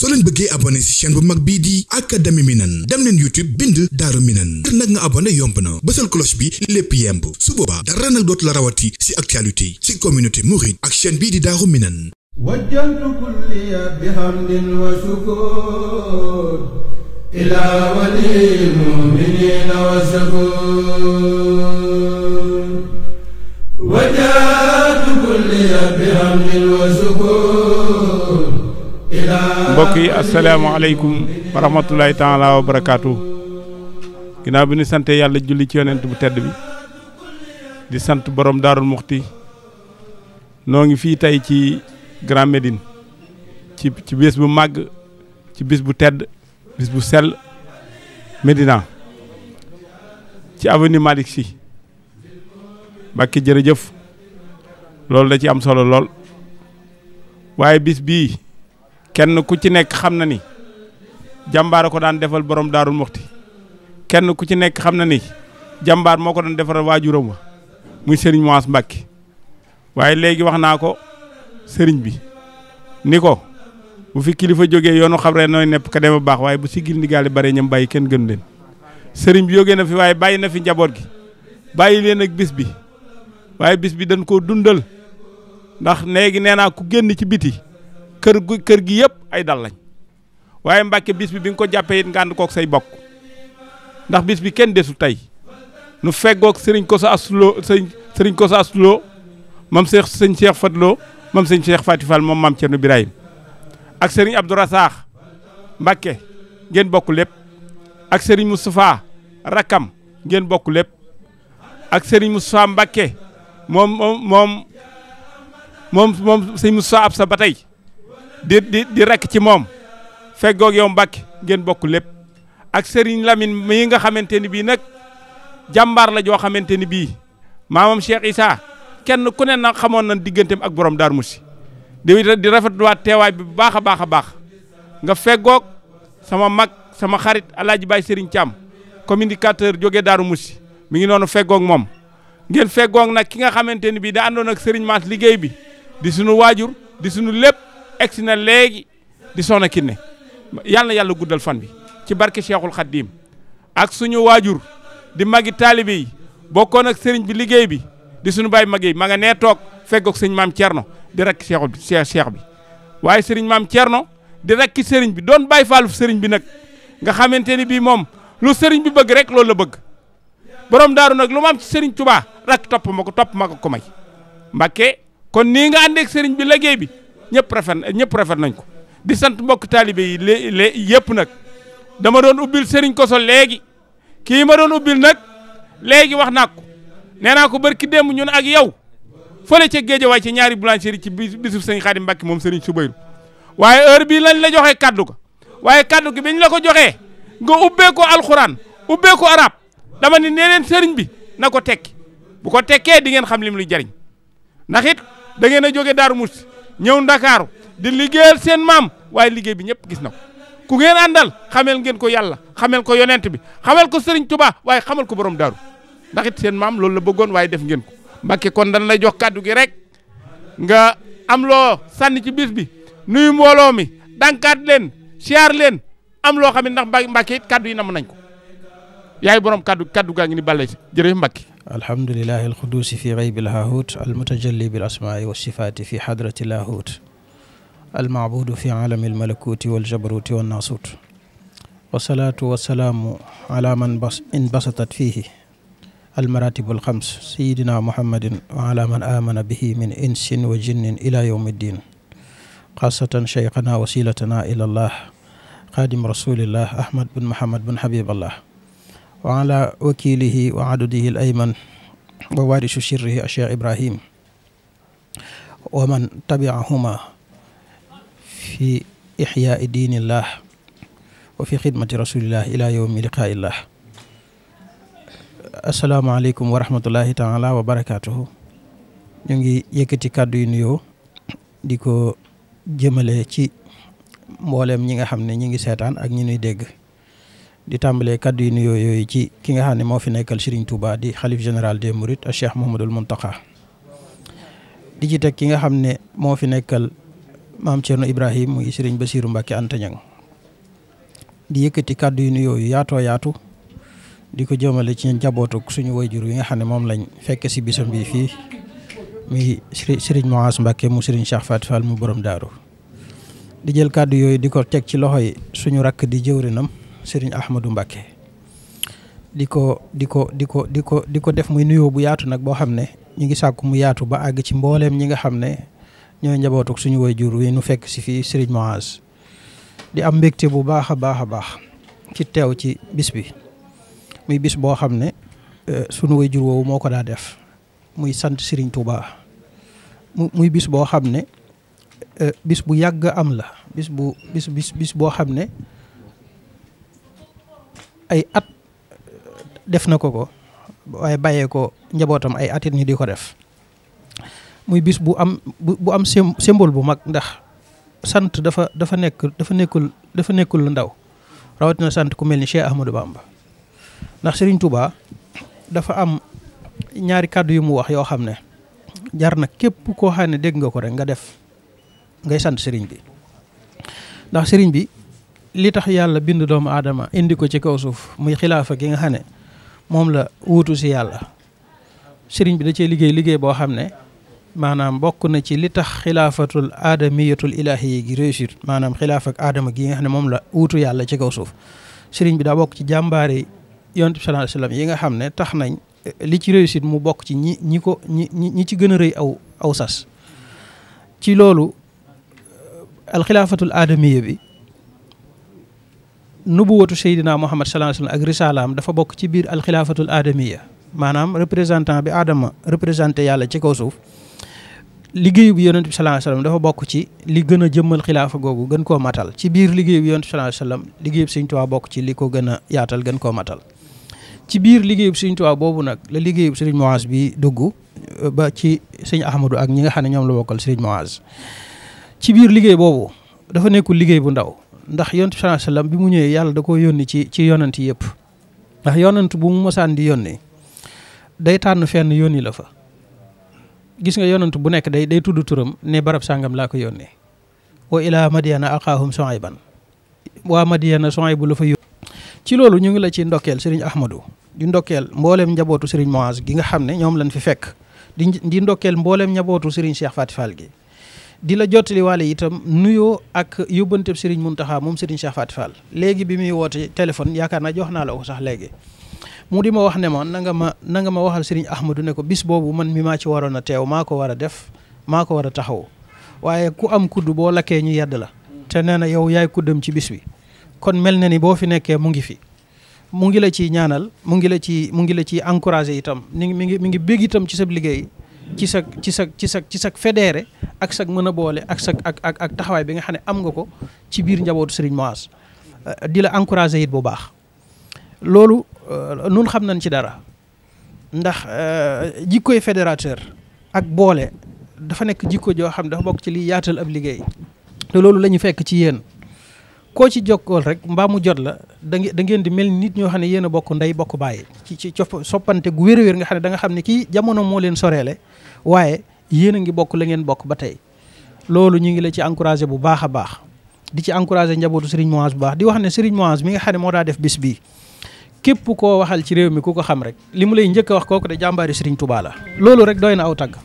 soo leen bëggee abonné ci chaîne bu mag bii di Académie Minane dem leen YouTube bind Daaru Minane ngir nag nga abonné yomb na bësal cloche bi lépp yemb su boobaa dara nag dootu la rawati ci actualité ci communauté mouride ak chaîne bii di Daaru Minane. wajjantu kulliya bihamdin wa shukur ila walil mu'minina wa shakur wajjantu kulliya bihamdin wa shukur. mbokk yi asalaamaaleykum wa rahmatulahi taala wa barakaatu. ginnaaw bi ñu sante yàlla julli ci yonent bu tedd bi di sant borom Daarul Muxti noo ngi fii tey ci Grand Médine ci bés bu màgg ci bis bu tedd bis bu sell Médina ci avenue Malick Sy Mbàkke jërëjëf loolu da ci am solo lool waaye bis bii kenn ku ci nekk xam na ni jàmbaar ko daan defal borom Daarul Muxti kenn ku ci nekk xam na ni jàmbaar moo ko daan defal waajuram wa muy Serigne Moas Mbàkke waaye léegi wax naa ko sëriñ bi ni ko bu fi kilifa jógee yoonu xam rek nooy nepp ka dem a baax waaye bu si gil ndigaale bare ñam bàyyi kenn gënu leen sëriñ bi jógee na fi waaye bàyyi na fi njaboot gi bàyyi leen ak bis bi waaye bis bi dañ koo dundal ndax léegi nee naa ku génn ci biti kër gi yëpp ay dal lañ waaye Mbàkke bis bi nga ko jàppee it nga ànd kook say bokk ndax bis bi kenn desul tey nu feggoog sëriñ Koso Aslo sëriñ Koso Aslo moom sëñ Cheikh Fatloo moom sëñ Cheikh Fati Fall moom maam Cerno Birahim ak sëriñ Abdou Rassakh Mbàkke ngeen bokk lépp ak sëriñ Moustapha Rakam ngeen bokk lépp ak sëriñ Moustapha Mbàkke moom sëñ Moustapha Absa ba tey di rekk ci moom feggoog yow Mbàkke ngeen bokk lépp ak sëriñ Lamine mii nga xamante ni bii nag jàmbaar la joo xamante ni bii maamam Cheikh Issa kenn ku ne nag xamoon na digganteem ak borom Darou Mousty di rafetluwaat teewaay bi bu baax a baax a baax nga feggoog sama mag sama xarit Alaaji Baye Serigne Thiam communicateur jógee Darou Mousty mi ngi noonu feggoog moom ngeen feggoog nag ki nga xamante ni bii da àndoon ak Serigne Mass liggéey bi di sunu waajur di sunu lépp egsi na léegi di Soxna Kiné yàlla na yàlla guddal fan bi ci barke Cheikhul Khadim ak suñu waajur di magi taalibe yi bokkoon ak Serigne bi liggéey bi di suñu baay mag yi ma nga nee toog feggoog sëñ maam Thierno di rekk cheikh bi waaye Serigne maam Thierno di rekki Serigne bi doon bàyyi faalu Serigne bi nag nga xamante ni bii moom lu Serigne bi bëgg rek loolu la bëgg borom daaru nag lu ma am ci Serigne Touba rek topp ma ko may Mbàkke kon nii nga àndeeg Serigne bi liggéey bi ñëpp rafet nañ ko di sant mbokk taalibe yi yëpp nag dama doon ubbil Serigne Koso léegi kii ma doon ubbil nag léegi wax naa ko nee naa ko barki démb ñun ak yow fële ca Géejawaay ci ñaari boulangerie ci bisub sëñ Xaadim Mbàkke moom Serigne Soubayrou waaye heure bii lañ la joxee kaddu ga waaye kaddu gi biñ la ko joxee nga ubbee ko alxuraan ubbee ko arab dama ni nee leen Serigne bi na ko tekki bu ko tekkee di ngeen xam lim luy jariñ ndax it da ngeen a jógee Darou Mousty ñëw Ndakaaru di liggéeyal seen maam waaye liggéey bi ñëpp gis na ko ku ngeen àndal xamel ngeen ko yàlla xamel ko yonent bi xamel ko Serigne Touba waaye xamal ko borom daaru ndax it seen maam loolu la bëggoon waaye def ngeen ko Mbàkke kon dañ lay jox kàddu gi rek nga am loo sànni ci bis bi nuyu mbooloo mi dankaat leen siyaar leen am loo xam ne ndax Mbàkke it kàddu yi nam nañ ko yaay borom kàddu gaa ngi ni bàlle si jërëjëf Mbàkke. alhamdulillahi alqudusi fi ghaybi alhahut almutajalli bil asmaai wa sifaati fi hadrati lahut almaabudu fi alami almalakuti waljabaruti wannasut wasalaatu wasalaamu ala man inbasatat fihi almaratibu alxams sayidina muhammadin wa ala man amana bihi min insin wa jinnin ila yawmi ddin xaasatan cheikhana wasilatana ila allah xaadim rasulillah ahmad bin muhammad bin habiballah wa ala wakilihi wa adudihi al ayman wa warisu sirrihi cheikh ibrahim wa man tabiahuma fi ixyaai diinillah wa fi xidmati rasulillah ila yawmi liqaillah asalaamaaleykum wa rahmatullahi taala wa barakaatuhu ñu ngi yëkkati kàddu yu nuyoo di ko jëmale ci mbooleem ñi nga xam ne ñi ngi seetaan ak ñi ñuy dégg di tàmbalee kàddu yu nuyoo yooyu ci ki nga xam ne moo fi nekkal Serigne Touba di xalif général des Mourides Cheikh Mouhamadoul Mountakha di ci teg ki nga xam ne moo fi nekkal maam Thierno Ibrahim muy Serigne Bassirou Mbacké Anta Niang di yëkkati kàddu yu nuyoo yu yaatoo yaatu di ko jëmale ci njabootu suñu wayjur yi nga xam ne moom lañ fekk si bisam bi fii muy Serigne Maas Mbacké mu Serigne Cheikh Faty Fall mu borom daaru di jël kàddu yooyu di ko teg ci loxo yi suñu rakk di jëwrinam Serigne Ahmadou Mbacké di ko def muy nuyoo bu yaatu nag boo xam ne ñu ngi sàkku mu yaatu ba àgg ci mbooleem ñi nga xam ne ñooy njabootuk suñu wayjur wi nu fekk si fii Serigne Maas di am mbégte bu baax a baax ci teew ci bis bi muy bis boo xam ne sunu wayjur woowu moo ko daa def muy sant Serigne Touba muy bis boo xam ne bis bu yàgg am la bis boo xam ne ay at def na ko waaye bàyyee ko njabootam ay atit ñu di ko def muy bis bu am symbole bu mag ndax sant dafa nekkul lu ndaw rawatina sant ku mel ni Cheikh Ahmadou Bamba ndax Serigne Touba dafa am ñaari kàddu yu mu wax yoo xam ne jar na képp koo xam ne dégg nga ko rek nga def ngay sant Serigne bi ndax Serigne bi li tax yàlla bind doomu aadama indi ko ci kaw suuf muy xilaafa gi nga xam ne moom la wuutu si yàlla Serigne bi da cee liggéey boo xam ne maanaam bokk na ci li tax xilaafatul aadamiyatul ilaahi gi réussir maanaam xilaaf ak aadama gi nga xam ne moom la wuutu yàlla ci kaw suuf Serigne bi daa bokk ci jàmbaari Yonent bi sallallahu alayhi wasallam yi nga xam ne tax nañ li ci réussir mu bokk ci ñi ci gën a rëy aw sas ci loolu alxilaafatul aadamiya bi nubuwatu Seydina Muhammad sallallahu alayhi wasallam ak risalaam dafa bokk ci biir alxilaafatul aadamiya maanaam représentant bi Adama représenté yàlla ci kaw suuf liggéeyu bi Yonent bi sallallahu alayhi wasallam dafa bokk ci li gën a jëmmal xilaafa googu gën koo matal ci biir liggéeyu bi Yonent bi sallallahu alayhi wasallam liggéeyu bi Sëriñ Tuubaa bokk ci li ko gën a yaatal gën koo matal ci biir liggéeyu bi Sëriñ Tuubaa boobu nag la liggéeyu bi Sëriñ Maas bi dugg ba ci Sëriñ Ahmadou ak ñi nga xam ne ñoom la bokkal Sëriñ Maas ci biir liggéey boobu dafa nekkul liggéey bu ndaw ndax Yonent bi sallallahu alayhi wasallam bi mu ñëwee yàlla da koo yónni ci yonant yëpp ndax yonant bu mu mosaan di yónni day tànn fenn yónni la fa gis nga yonant bu nekk day tudd turam ne barab sàngam laa ko yónnee wa ilaa Madyana axaahum Shuayban waa Madyana Shuaybu la fa yónni ci loolu ñu ngi la ci ndokkeel Serigne Ahmadou di ndokkeel mbooleem njabootu Serigne Maas gi nga xam ne ñoom lañ fi fekk di ndokkeel mbooleem njabootu Serigne Cheikh Faty Fall gi di la jottali waale itam nuyoo ak yóbbanteb Serigne Mountakha moom Serigne Cheikh Faty Fall léegi bi muy woote téléphone yaakaar naa jox naa la ko sax léegi mu di ma wax ne ma na nga ma waxal Serigne Ahmadou ne ko bis boobu man mi maa ci waroon a teew maa ko war a def maa ko war a taxaw waaye ku am kudd boo lakkee ñu yedd la te nee na yow yaay kuddam ci bis bi kon mel na ni boo fi nekkee mu ngi fi mu ngi la ciy ñaanal mu ngi la ci encouragé itam mi ngi bég itam ci sa liggéey ci sa fédéré ak sa mën a boole ak taxawaay bi nga xam ne am nga ko ci biir njabootu Serigne Maas di la encouragé it bu baax loolu nun xam nañ ci dara ndax jikkoy fédérateur ak boole dafa nekk jikko joo xam dafa bokk ci liy yaatal ab liggéey te loolu la ñu fekk ci yéen koo ci jokkool rek mbaa mu jot la da ngeen di mel nit ñoo xam ne yéen a bokk ndey bokk bàyyi ci soppante gu wér-wér nga xam ne da nga xam ne kii jamono moo leen soreele waaye yéen a ngi bokk la ngeen bokk ba tey loolu ñu ngi la ci encouragé bu baax a baax di ci encouragé njabootu Serigne Maas bu baax di wax ne Serigne Maas mi nga xam ne moo daa def bis bii képp koo waxal ci réew mi ku ko xam rek li mu lay njëkk a wax kooku de jàmbaari Serigne Touba la loolu rek doy na aw tagg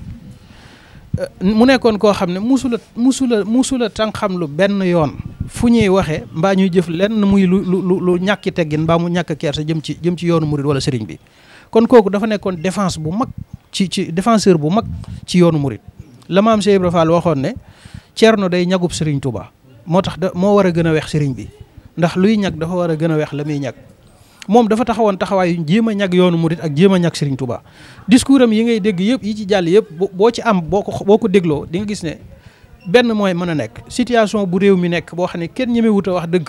mu nekkoon koo xam ne musula tàng xam lu benn yoon fu ñuy waxee mbaa ñuy jëf lenn muy lu ñàkki teggin mbaa mu ñàkk kersa jëm ci yoonu murid wala Serigne bi kon kooku dafa nekkoon défense bu mag ci défenseur bu mag ci yoonu murid la maam Cheikh Ibra Fall waxoon ne Ceerno day ñagub Serigne Touba moo tax moo war a gën a weex Serigne bi ndax luy ñag dafa war a gën a weex la muy ñag moom dafa taxawoon taxawaayu jéem a ñag yoonu murid ak jéem a ñag Serigne Touba discours am yi ngay dégg yëpp yi ci jàll yëpp boo ci am boo ko dégloo di nga gis ne benn mooy mën a nekk situation bu réew mi nekk boo xam ne kenn ñemewut a wax dëgg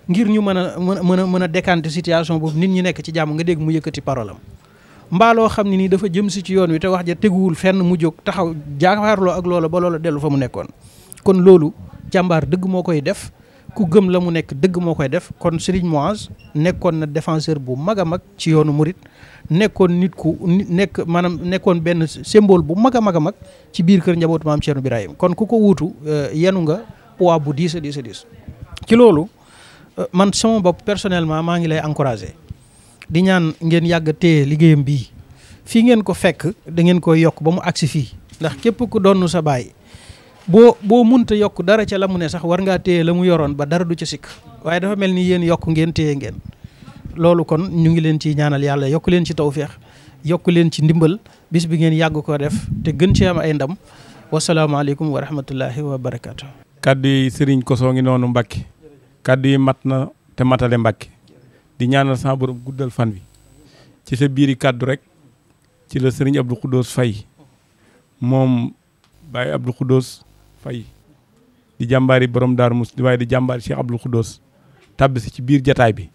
ngir ñu mën a décanter situation boobu nit ñi nekk ci jàmm nga dégg mu yëkkati parole am mbaaloo xam ne nii dafa jëm si ci yoon wi te wax ja teguwul fenn mu jóg taxaw jaakaarloo ak loola ba loola dellu fa mu nekkoon kon loolu jàmbaar dëgg moo koy def ku gëm la mu nekk dëgg moo koy def. kon Serigne Moaz nekkoon na défenseur bu mag a mag ci yoonu murit nekkoon nit ku maanaam nekkoon benn symbole bu mag a mag ci biir kër njabootu maam Thierno Birahim. kon ku ko wuutu yenu nga poids bu diis a diis ci loolu man sama bopp personnellement maa ngi lay encouragé di ñaan ngeen yàgg a téye liggéeyam bii fii ngeen ko fekk da ngeen koy yokk ba mu agsi fii ndax képp ku doonu sa baay boo munta yokk dara ca la mu ne sax war ngaa téye la mu yoroon ba dara du ca sikk waaye dafa mel ni yéen yokk ngeen téye ngeen loolu kon ñu ngi leen ci ñaanal yàlla yokk leen ci tawféex yokk leen ci ndimbal bis bi ngeen yàgg ko def te gën ci am ay ndam wasalaamaaleykum wa rahmatullahi wa barakaatu. kaddu yi Serigne Kosso ngi noonu Mbacke kaddu yi mat na te matale Mbacke di ñaanal sama borom guddal fan wi ci sa biiri kaddu rek ci la Serigne Abdou Khoudoss Faye moom Baye Abdou Khoudoss Faye di jàmbaari borom Daaru Musti waaye di jàmbaari Cheikh Abdou Khoudoss tàbbi si ci biir jataay bi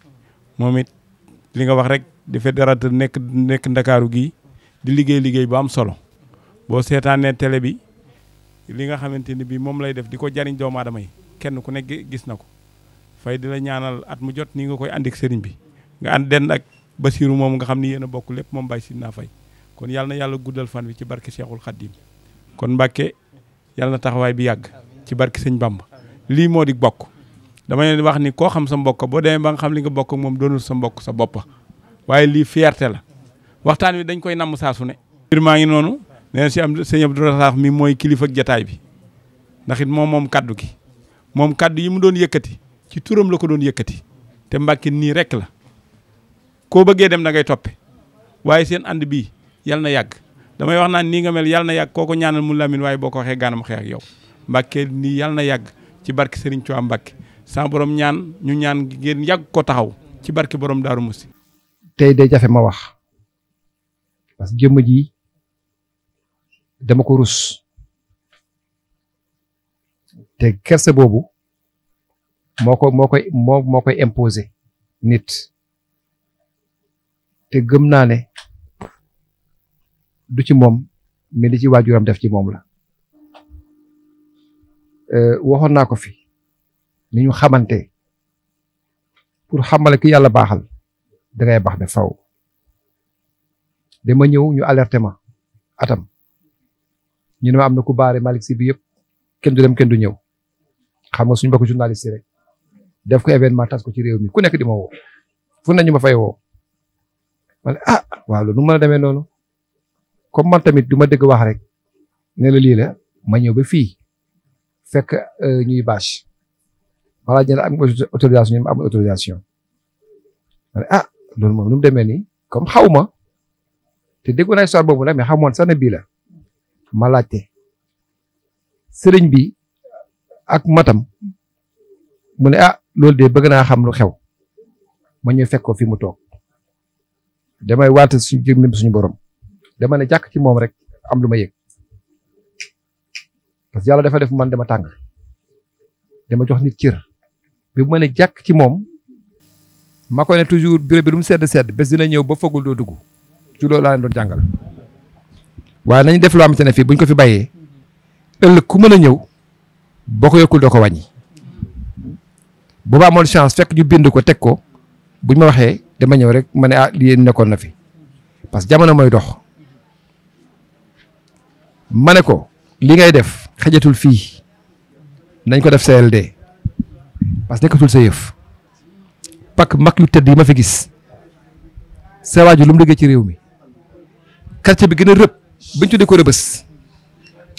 moom it li nga wax rek di fédérateur nekk Ndakaaru gi di liggéey bu am solo boo seetaanee télé bi li nga xamante ni bii moom lay def di ko jariñ doomu aadama yi kenn ku nekk gis na ko Faye di la ñaanal at mu jot nii nga koy àndik sëriñ bi nga ànd den ak Basiru moom nga xam ni yéen a bokk lépp moom Baye Sidna Faye kon yàlla na yàlla guddal fan wi ci barke Cheikhul Khadim kon Mbacke yàlla na taxawaay bi yàgg ci barke Sëñ Bamba lii moo di bokk dama leen wax ni koo xam sa mbokk boo demee ba nga xam li nga bokk moom doonul sa mbokk sa boppa waaye lii fierté la waxtaan wi dañ koy namm saa su ne. mbir maa ngi noonu nee na si am sëñ Abdou Rassakh mi mooy kilifa ak jataay bi ndax it moom kaddu gi moom kaddu yi mu doon yëkkati ci turam la ko doon yëkkati te Mbacke nii rek la koo bëggee dem da ngay toppe waaye seen ànd bii yàlla na yàgg damay wax naan nii nga mel yàlla na yàgg kooko ñaanal mu lamin waaye boo ko waxee gaanam xeex ak yow Mbacke nii yàlla na yàgg ci barke Serigne Touba Mbacke sa borom ñaan ñu ñaan ngeen yàgg ko taxaw ci barke borom Daaru Musti tey day jafe ma wax parce que jëmm ji dama ko rus te kerse boobu moo koy imposer nit te gëm naa ne du ci moom mais li ci waajuram def ci moom la waxoon naa ko fi ni ñu xamante pour xamale ki yàlla baaxal dangay baax de faw dama ñëw ñu alerté ma atam ñu ne ma am na ku baare Malick Sy bi yëpp kenn du dem kenn du ñëw xam nga suñu bokk journaliste rek def ko événement tas ko ci réew mi ku nekk di ma woo fu nañu ma fay woo ma ne waaw loolu nu mën a demee noonu comme man tamit du ma dëgg wax rek ne la lii la ma ñëw ba fii fekk ñuy bâche wala ñu ne am autorisation ñu am autorisation ma ne loolu moom nu mu demee nii comme xaw ma te déggu naa histoire boobu nag mais xamoon sax ne bii la ma laajte sëriñ bi ak matam mu ne loolu de bëgg naa xam lu xew ma ñëw fekk ko fi mu toog damay waat suñu borom dama ne jàkk ci moom rek am lu ma yëg parce que yàlla dafa def man dama tàng dama jox nit cër bi mu ne jàkk ci moom ma koy ne toujours bureau bi lu mu sedd bés dina ñëw ba foogul doo dugg ci loolu laa leen doon jàngal waaye nañu def loo xamante ne fii buñ ko fi bàyyee ëllëg ku mën a ñëw boo ko yokkul doo ko wàññi booba amoon chance fekk ñu bind ko teg ko buñ ma waxee dama ñëw rek ma ne lii nekkoon na fi parce que jamono mooy dox ma ne ko li ngay def xajatul fii nañ ko def CLD parce que nekkatul sa yëf pak mag yu tëdd yi ma fi gis sa waaju lu mu liggéey ci réew mi quartier bi gën a rëb bañ tuddee ko Rëbës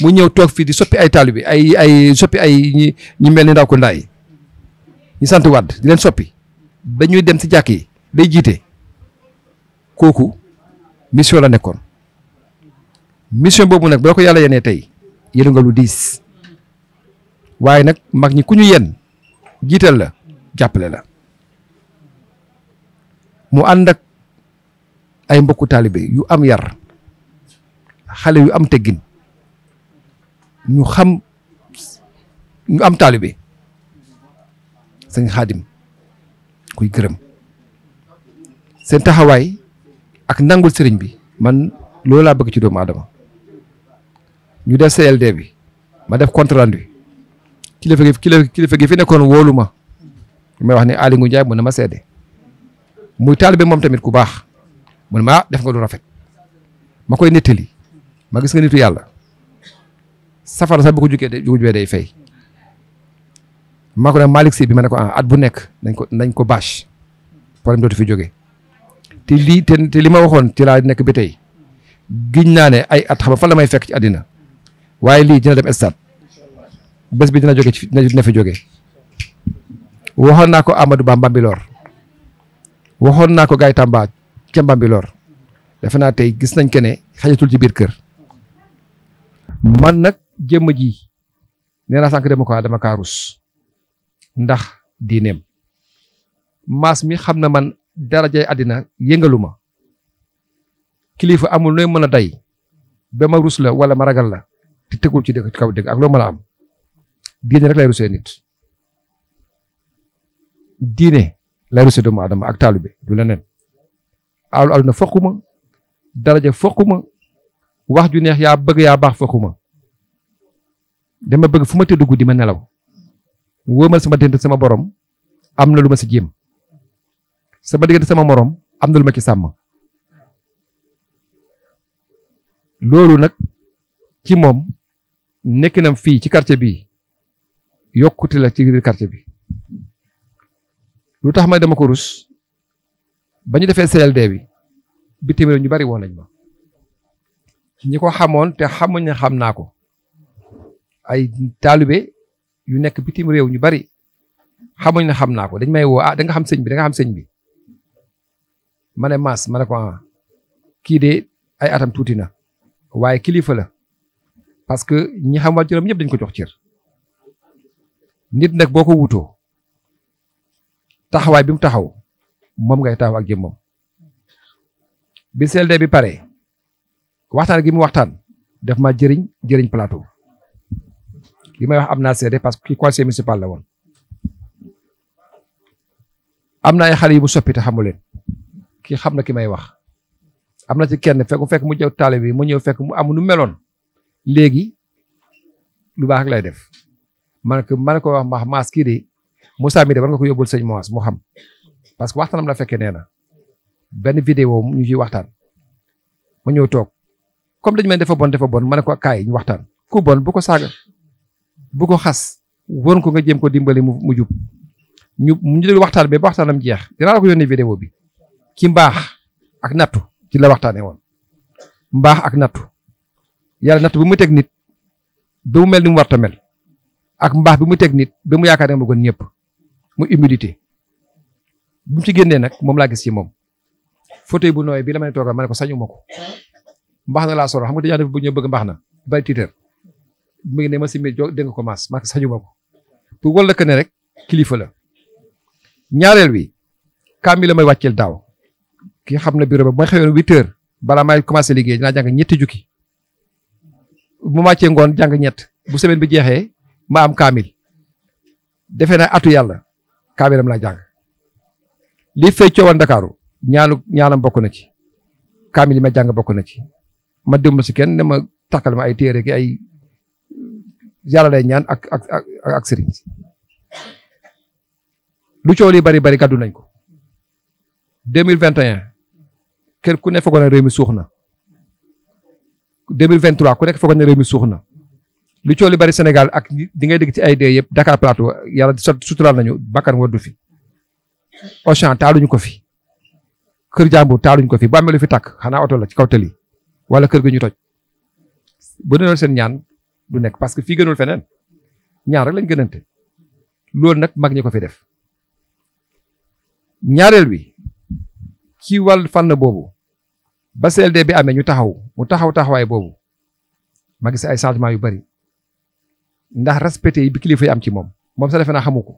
mu ñëw toog fii di soppi ay taalibe ay soppi ay ñi mel ni ndaw ko ndaay ñi sant Wàdd di leen soppi ba ñuy dem ci jàkk yi day jiite kooku mission la nekkoon mission boobu nag boo ko yàlla yenee tey yéen nga lu diis waaye nag mag ñi ku ñu yenn jiital la jàppale la mu ànd ak ay mbokku taalibe yu am yar xale yu am teggin ñu am taalibe sëñ Xaadim kuy gërëm seen taxawaay ak nangul sëriñ bi man loolu laa bëgg ci doomu aadama ñu def CLD bi ma def compte rendu kilifa gi fi nekkoon wóolu ma may wax ne Aly Ngouille Ndiaye mën na ma seede muy taalibe moom tamit ku baax mu ne ma def nga lu rafet ma koy nettali ma gis nga nitu yàlla safara sax bu ko jugee day fay maa ko ne Malick Sy bi ma ne ko at bu nekk nañ ko bâche problème dootu fi jógee te li ma waxoon ci laa nekk ba tey giñ naa ne ay at xam fan la may fekk ci àddina waaye lii dina dem stade bés bi dina jóge ci dina fi jógee waxoon naa ko Amadou Ba Mbambilor waxoon naa ko Gaye Tamba ca Mbambilor defe naa tey gis nañ ke ne xajatul ci biir kër man nag jëmm ji nee naa sànq dama kaa rus ndax diineem maas mi xam na man darajay àddina yëngalu ma kilifa amul nooy mën a day ba ma rus la wala ma ragal la te tegul ci dëgg ci kaw dëgg ak loo mën a am diine rek lay rusee nit diine lay rusee doomu adama ak taalibe du leneen alu aduna foquma daraja foquma wax ju neex yaa bëgg yaa baax foquma dama bëgg fu ma tëdd guddi ma nelaw wóomal sama diggante sama borom am na lu ma si jéem sama diggante sama morom am na lu ma ci sàmm loolu nag ci moom nekkinam fii ci quartier bi yokkute la ci biir quartier bi lu tax ma dama ko rus ba ñu defee CLD bi bitim réew ñu bari woon nañ ma ñi ko xamoon te xamuñ ne xam naa ko ay taalibe yu nekk bitim réew ñu bari xamuñ ne xam naa ko dañ may woo da nga xam sëñ bi da nga xam sëñ bi ma ne Mass ma ne ko kii de ay atam tuuti na waaye kilifa la parce que ñi xam waa juróom ñëpp dañ ko jox cër nit nag boo ko wutoo taxawaay bi mu taxaw moom ngay taxaw ak jëmmam bi CLD bi pare waxtaan gi mu waxtaan def ma jëriñ plateau li may wax am naa seede parce que kii conseil municipal la woon am na ay xale yu mu soppi te xamu leen kii xam na ki may wax am na ci kenn fekk mu jëw taale bi mu ñëw fekk mu am nu meloon léegi lu baax lay def man ko wax Mass kii de Moussa mi de war nga ko yóbbul sëñ Mass mu xam parce que waxtaanam la fekkee nee na benn vidéo ñu ciy waxtaan ma ñëw toog comme dañu mel dafa bon ma ne ko kaay ñu waxtaan ku bon bu ko saaga bu ko xas won ko nga jéem ko dimbali mu jub ñu déglu waxtaan bi ba waxtaanam jeex dinaa la ko yónnee vidéo bi ki mbaax ak nattu ci la waxtaanee woon mbaax ak nattu yàlla nattu bi mu teg nit ba mu mel ni mu war a mel ak mbaax bi mu teg nit ba mu yaakaar ne ma gën ñëpp mu humilité bu mu ci génnee nag moom laa gis ci moom fauteuil bu nooy bi la may toogal ma ne ko sañu ma ko mbaax na laa solo xam nga dañoo def bu ñu bëgg mbaax na bari tiitër mu ngi ne ma si mi dégg nga ko Mass ma sañu ma ko pour wala que ne rek kilifa la ñaareel wi kaam bi la may wàcceel daaw ki xam na bureau ba mooy xëyoon 8 heures balaa may commencé liggéey dinaa jàng ñetti jukki bu ma wàccee ngoon jàng ñett bu semaine bi jeexee ma am kaamil defe naa atu yàlla kaamilam laa jàng li fay coowal Ndakaaru ñaanam bokk na ci kaamil yi ma jàng bokk na ci ma démb si kenn ne ma takkal ma ay téere ki ay yàlla lay ñaan ak sëriñ lu coow li bari gàddu nañ ko 2021 kër ku ne foogoon na réew mi suux na 2023 ku nekk foogoon na réew mi suux na lu coow li bari Sénégal ak di ngay dégg ci ay dee yëpp Dakar Plateau yàlla suturaal nañu bakkan waddu fi Auchan taaluñu ko fi kër jàmbur taaluñu ko fi bu amee lu fi tàkk xanaa oto la ci kaw tali wala kër gi ñu toj bu neenoon seen ñaan du nekk parce que fii gënul feneen ñaan rek lañ gënante loolu nag mag ñi ko fi def ñaareel bi ci wàll fànn boobu ba CLD bi amee ñu mu taxawaay boobu ma gis ay changement yu bari ndax respecté yi bi kilifa yi am ci moom sax defe naa xamu ko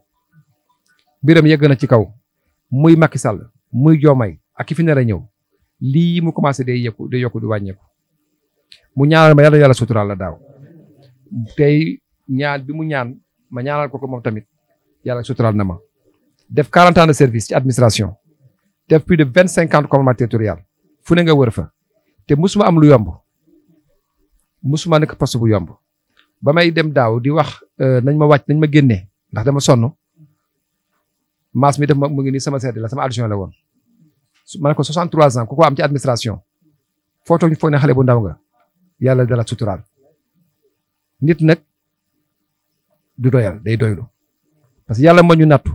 mbiram yegg na ci kaw muy Macky Sall muy Diomaye ak ki fi nar a ñëw lii mu commencé day yokku di wàññeeku mu ñaanal ma yàlla suturaal la daaw tey ñaan bi mu ñaan ma ñaanal ko moom tamit yàlla suturaal na ma def 40 ans de service ci administration def plus de 25 ans de commandement territorial fu ne nga wër fa te musuma am lu yomb musuma nekk poste bu yomb ba may dem daaw di wax nañ ma wàcc nañ ma génne ndax dama sonn maas mi def mu ngi nii sama seede la sama adjoint la woon ma ne ko 63 ans ku ko am ci administration foo toog ñu foog ne xale bu ndaw nga yàlla dala suturaal nit nag du doyal day doylu parce que yàlla moo ñu nattu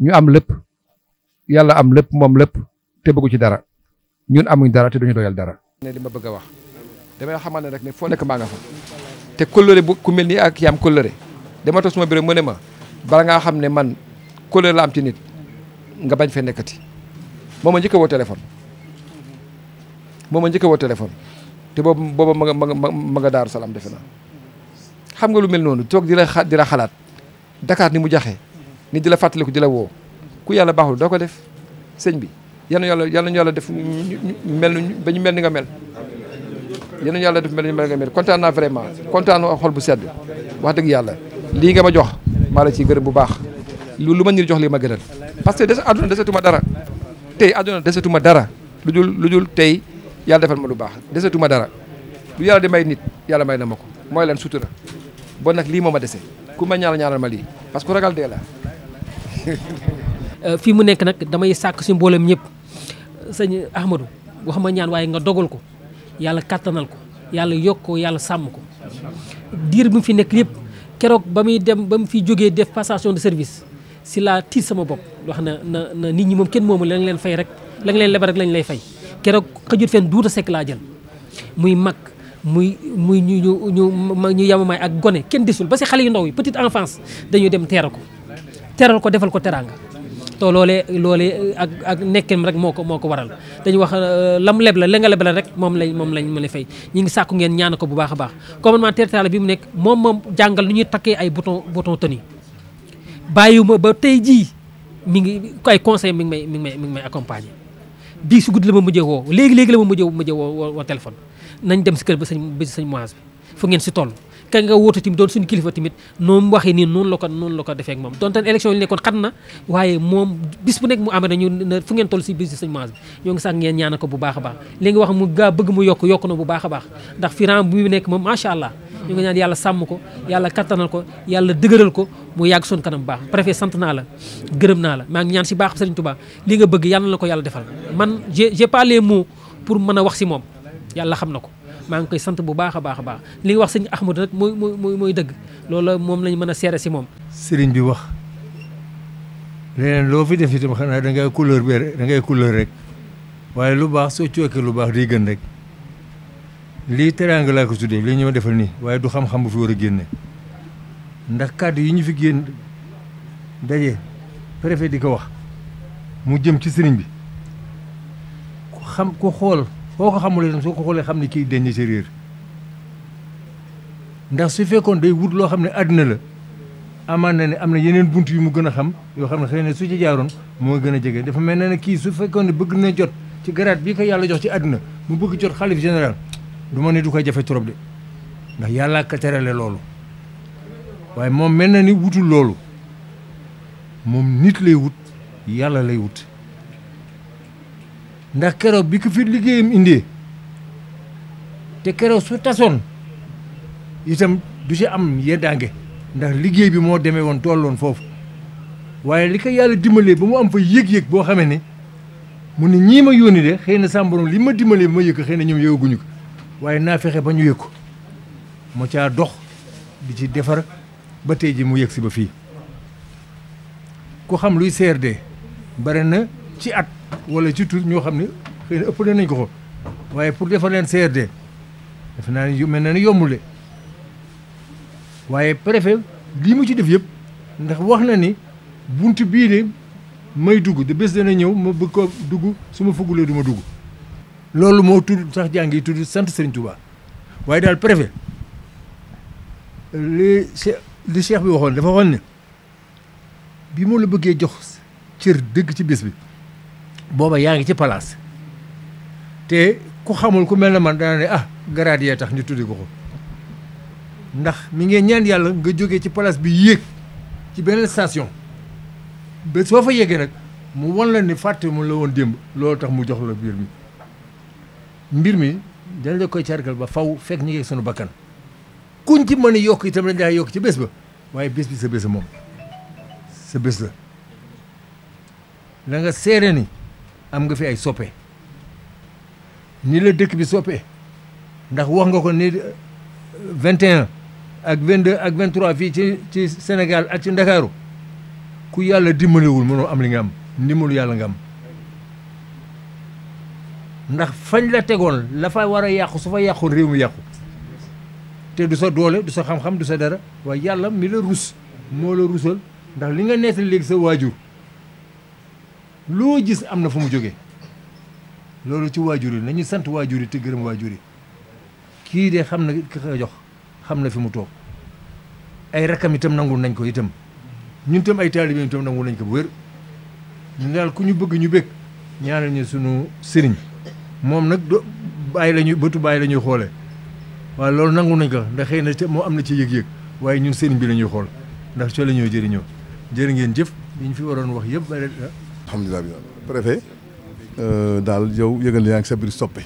ñu am lépp yàlla am lépp moom lépp te bëggu ci dara ñun amuñ dara te duñu doyal dara. ne li ma bëgg a wax damay xamal ne rek ne foo nekk maa nga fa te kóllëre bu ku mel nii ak yaam kóllëre dama toog suma bureau mu ne ma bala ngaa xam ne man kóllëre la am ci nit nga bañ fee nekkati moo ma njëkk a woo téléphone te boobu ma nga Daaru Salaam defe naa xam nga lu mel noonu toog di la xalaat Dakar ni mu jaxee ni di la fàttaliku di la woo ku yàlla baaxul doo ko def sëñ bi yal na yàlla def mel ba ñu mel ni nga mel yal na yàlla def mel ni nga mel kontaan naa vraiment kontaan naa xol bu sedd wax dëgg yàlla lii nga ma jox maa la ciy gërëm bu baax lu ma ñu jox lii ma gënal parce que àdduna desetuma dara tey àdduna desetuma dara lu dul tey yàlla defal ma lu baax desetuma dara lu yàlla di may nit yàlla may na ma ko mooy leen sutura bon nag lii moo ma dese ku ma ñaanal ma lii parce que ragal dee la fii mu nekk nag damay sàkk si mboolem ñëpp sëñ Ahmadou wax ma ñaan waaye nga dogal ko yàlla kattanal ko yàlla yokk ko yàlla sàmm ko diir bi mu fi nekk yëpp keroog ba mu fi jógee def passation de service si laa tiit sama bopp wax na nit ñi moom kenn moomu la nga leen fay rek la nga leen lebal rek lañ lay fay keroog xëjut fenn duuta sekk laa jël muy mag muy ñu yamamaay ak gone kenn desul ba si xale yu ndaw yi petite enfance dañuy dem teeral ko defal ko teraanga te loolee ak nekkem rek moo ko waral dañuy wax lam leb la nga leb la rek moom lañ fay ñi ngi sàkku ngeen ñaan ko bu baax a baax commandement territorial bi mu nekk moom jàngal nu ñuy takkee ay bouton tenue bàyyiwuma ba tey jii mi ngi ay conseil mi ngi may accompagner bii su guddi la ma mujjee woo léegi la ma mujjee woo téléphone nañ dem si kër ba sëñ Moise bi fu ngeen si toll ka nga wóote tamit doon suñu kilifa tamit noonu mu waxee nii noonu la ko defee ak moom donte élection yi nekkoon xat na waaye moom bis bu nekk mu amee nañu fu ngeen toll si bis sëñ Moise bi ñoo ngi sax ngeen ñaana ko bu baax a baax léegi wax mu gaa bëgg mu yokk na bu baax a baax ndax firan bu mu nekk moom macha allah ñu ngi ñaan yàlla sàmm ko yàlla kattanal ko yàlla dëgëral ko mu yàgg suñu kanam bu baax préfet sant naa la gërëm naa la maa ngi ñaan si baax Serigne Touba li nga bëgg yàlla na ko yàlla defal man j'ai pas les mots pour mën a wax si moom yàlla xam na ko maa ngi koy sant bu baax a baax a baax li nga wax sëñ Ahmadou nag mooy dëgg loolu moom lañ mën a seere si moom sëriñ bi wax leneen loo fi def itam xanaa da ngay couleur rek waaye lu baax soo cookee lu baax day gën rek lii teraanga laa ko tuddee lii ñu ma defal nii waaye du xam-xam bu fi war a génne ndax kàddu yi ñu fi génn daje préfet di ko wax mu jëm ci sëriñ bi ku xool foo ko xamulee tam soo ko xoolee xam ne kii dañ ci réer ndax su fekkoon day wut loo xam ne àddina la amaan na ne am na yeneen bunt yu mu gën a xam yoo xam ne xëy na su ci jaaroon moo gën a jege dafa mel ne kii su fekkoon ne bëgg na jot ci garaat bii ko yàlla jox ci àddina mu bëgg jot xalif général du ma ne du koy jafe trop de ndax yàlla ka terale loolu waaye moom mel na ni wutul loolu moom nit lay wut yàlla lay wut ndax keroog bi ko fi liggéeyam indee te keroog su tasoon itam du ci am yeddaange ndax liggéey bi moo demee woon tolloon foofu waaye li ko yàlla dimbalee ba mu am fa yëg-yëg boo xamee ne mu ne ñii ma yónni de xëy na sàmbaroon li ma dimbalee ba ma yëg ko xëy na ñoom yëgaguñu ko waaye naa fexe ba ñu yëg ko moo caa dox di ci defar ba tey ji mu yëg si ba fii ku xam luy CRD bare na ci at wala ci tur ñoo xam ne xëy na ëppale nañ ko ko waaye pour defar leen CRD defe naa ne mel na ni yombul de waaye préfet lii mu ci def yëpp ndax wax na ni bunt bii de may dugg de bés dana ñëw ma bëgg ko dugg su ma fuggulee du ma dugg loolu moo tudd sax jàng yi tudd sant Serigne Touba waaye daal préfet li cheikh bi waxoon dafa waxoon ne bi mu la bëggee jox cër dëgg ci bés bi booba yaa ngi ci palaas te ku xamul ku mel na man dana ne garaat yee tax ñu tuddi ko ndax mi ngeen ñaan yàlla nga jógee ci palaas bi yéeg ci beneen station ba soo fa yeggee nag mu wan la ni fàtte mu la woon démb loolu tax mu jox la mbir mi dañ la koy cargal ba faw fekk ñu ngi sunu bakkan kuñ ci mën a yokk itam dañ daa yokk ci bés ba waaye bés bi sa bés moom sa bés la la nga seere ni am nga fi ay soppe ni la dëkk bi soppe ndax wax nga ko ni 21 ak 22 ak 23 fii ci Sénégal ak ci Ndakaaru ku yàlla dimbalewul mënoo am li nga am ndimbalu yàlla nga am ndax fañ la tegoon la fa war a yàqu su fa yàqoon réew mi yàqu te du sa doole du sa xam-xam du sa dara waaye yàlla mi la rus moo la rusal ndax li nga nettali léegi sa waajur loo gis am na fu mu jógee loolu ci waajur yi nañu sant waajur yi te gërëm waajur yi kii de xam na ki ko jox xam na fi mu toog ay rakkam itam nangul nañ ko itam ñun tam ay taalibe itam nangul nañ ko bu wér ñu daal ku ñu bëgg ñu bëgg ñaanal ñu sunu sëriñ moom nag do bàyyi la ñuy bëtu bàyyi la ñuy xoolee waaye loolu nangu nañ ko ndax xëy na moo am na ci yëg-yëg waaye ñun sëriñ bi la ñuy xool ndax coo la ñoo jëriñoo jërë ngeen jëf li ñu fi waroon wax yëpp bari alhamdulilah préfet daal yow yëgal yaa ngi sa biir soppe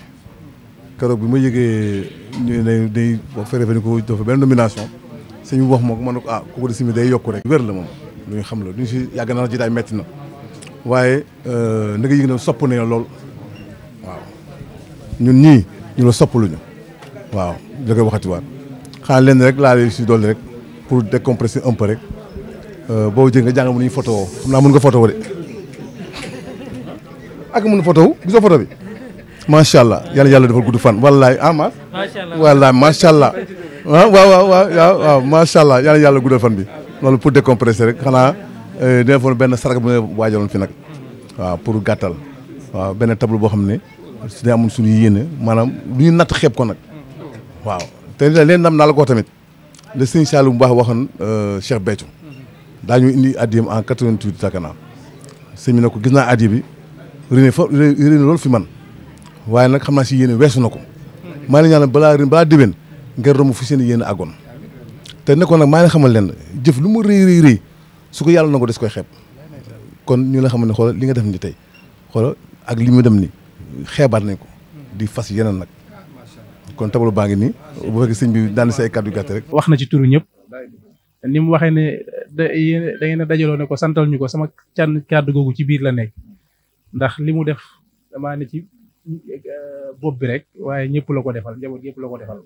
keroog bi ma yëgee ñu ne day wax préfet ni ko dafa benn nomination suñu wax moo ko mën na ko kooku de simi day yokku rek wér la moom lu ñu xam la lu ñu si yàgg na jiitaay metti na waaye na nga yëg ne sopp nañ lool waaw ñun ñii ñu la soppaluñu waaw da koy waxatiwaat xanaa leen rek laa lay si dolli rek pour décompresser un peu rek boobu jëg nga jàng mu nuñu photo woo xam naa mën nga photo woo de ak mën photo wu gisoo photo bi macha allah yàlla defal gudd fan wallaay ma wallaay macha allah waaw macha allah yàlla guddal fan bi loolu pour décompresser rek xanaa dina foon benn sarag bu nga waajaloon fi nag waaw pour gàttal waaw benn tableau boo xam ne su dee amoon suñu yéene maanaam lu ñu natt xeeb ko nag waaw te leen nam naa la ko tamit le sëñ Saliou bu baax waxoon Cheikh Béthio daañu indi addiyam en 88 sakana sëñ bi ne ko gis naa addiya bi réné loolu fi man waaye nag xam naa si yéene weesu na ko maa ngi ñaan balaa déwén ngeen romb fi seen yéene àggoon te nekkoon nag maa ngi xamal leen jëf lu mu rëy su ko yàlla na ko des koy xeeb kon ñu la xamal ne xoolal li nga def ni tey xoolal ak li mu dem ni xeebaat nañ ko di fas yeneen nag kon tableau baa ngi nii bu fekkee sëñ bi daan si ay kàddu gàtt rek. wax na ci turu ñëpp ni mu waxee ne da ngeen a dajaloo ne ko santal ñu ko sama can kàddu googu ci biir la nekk ndax li mu def damaa ne ci bopp bi rek waaye ñëpp la ko defal njaboot yëpp la ko defal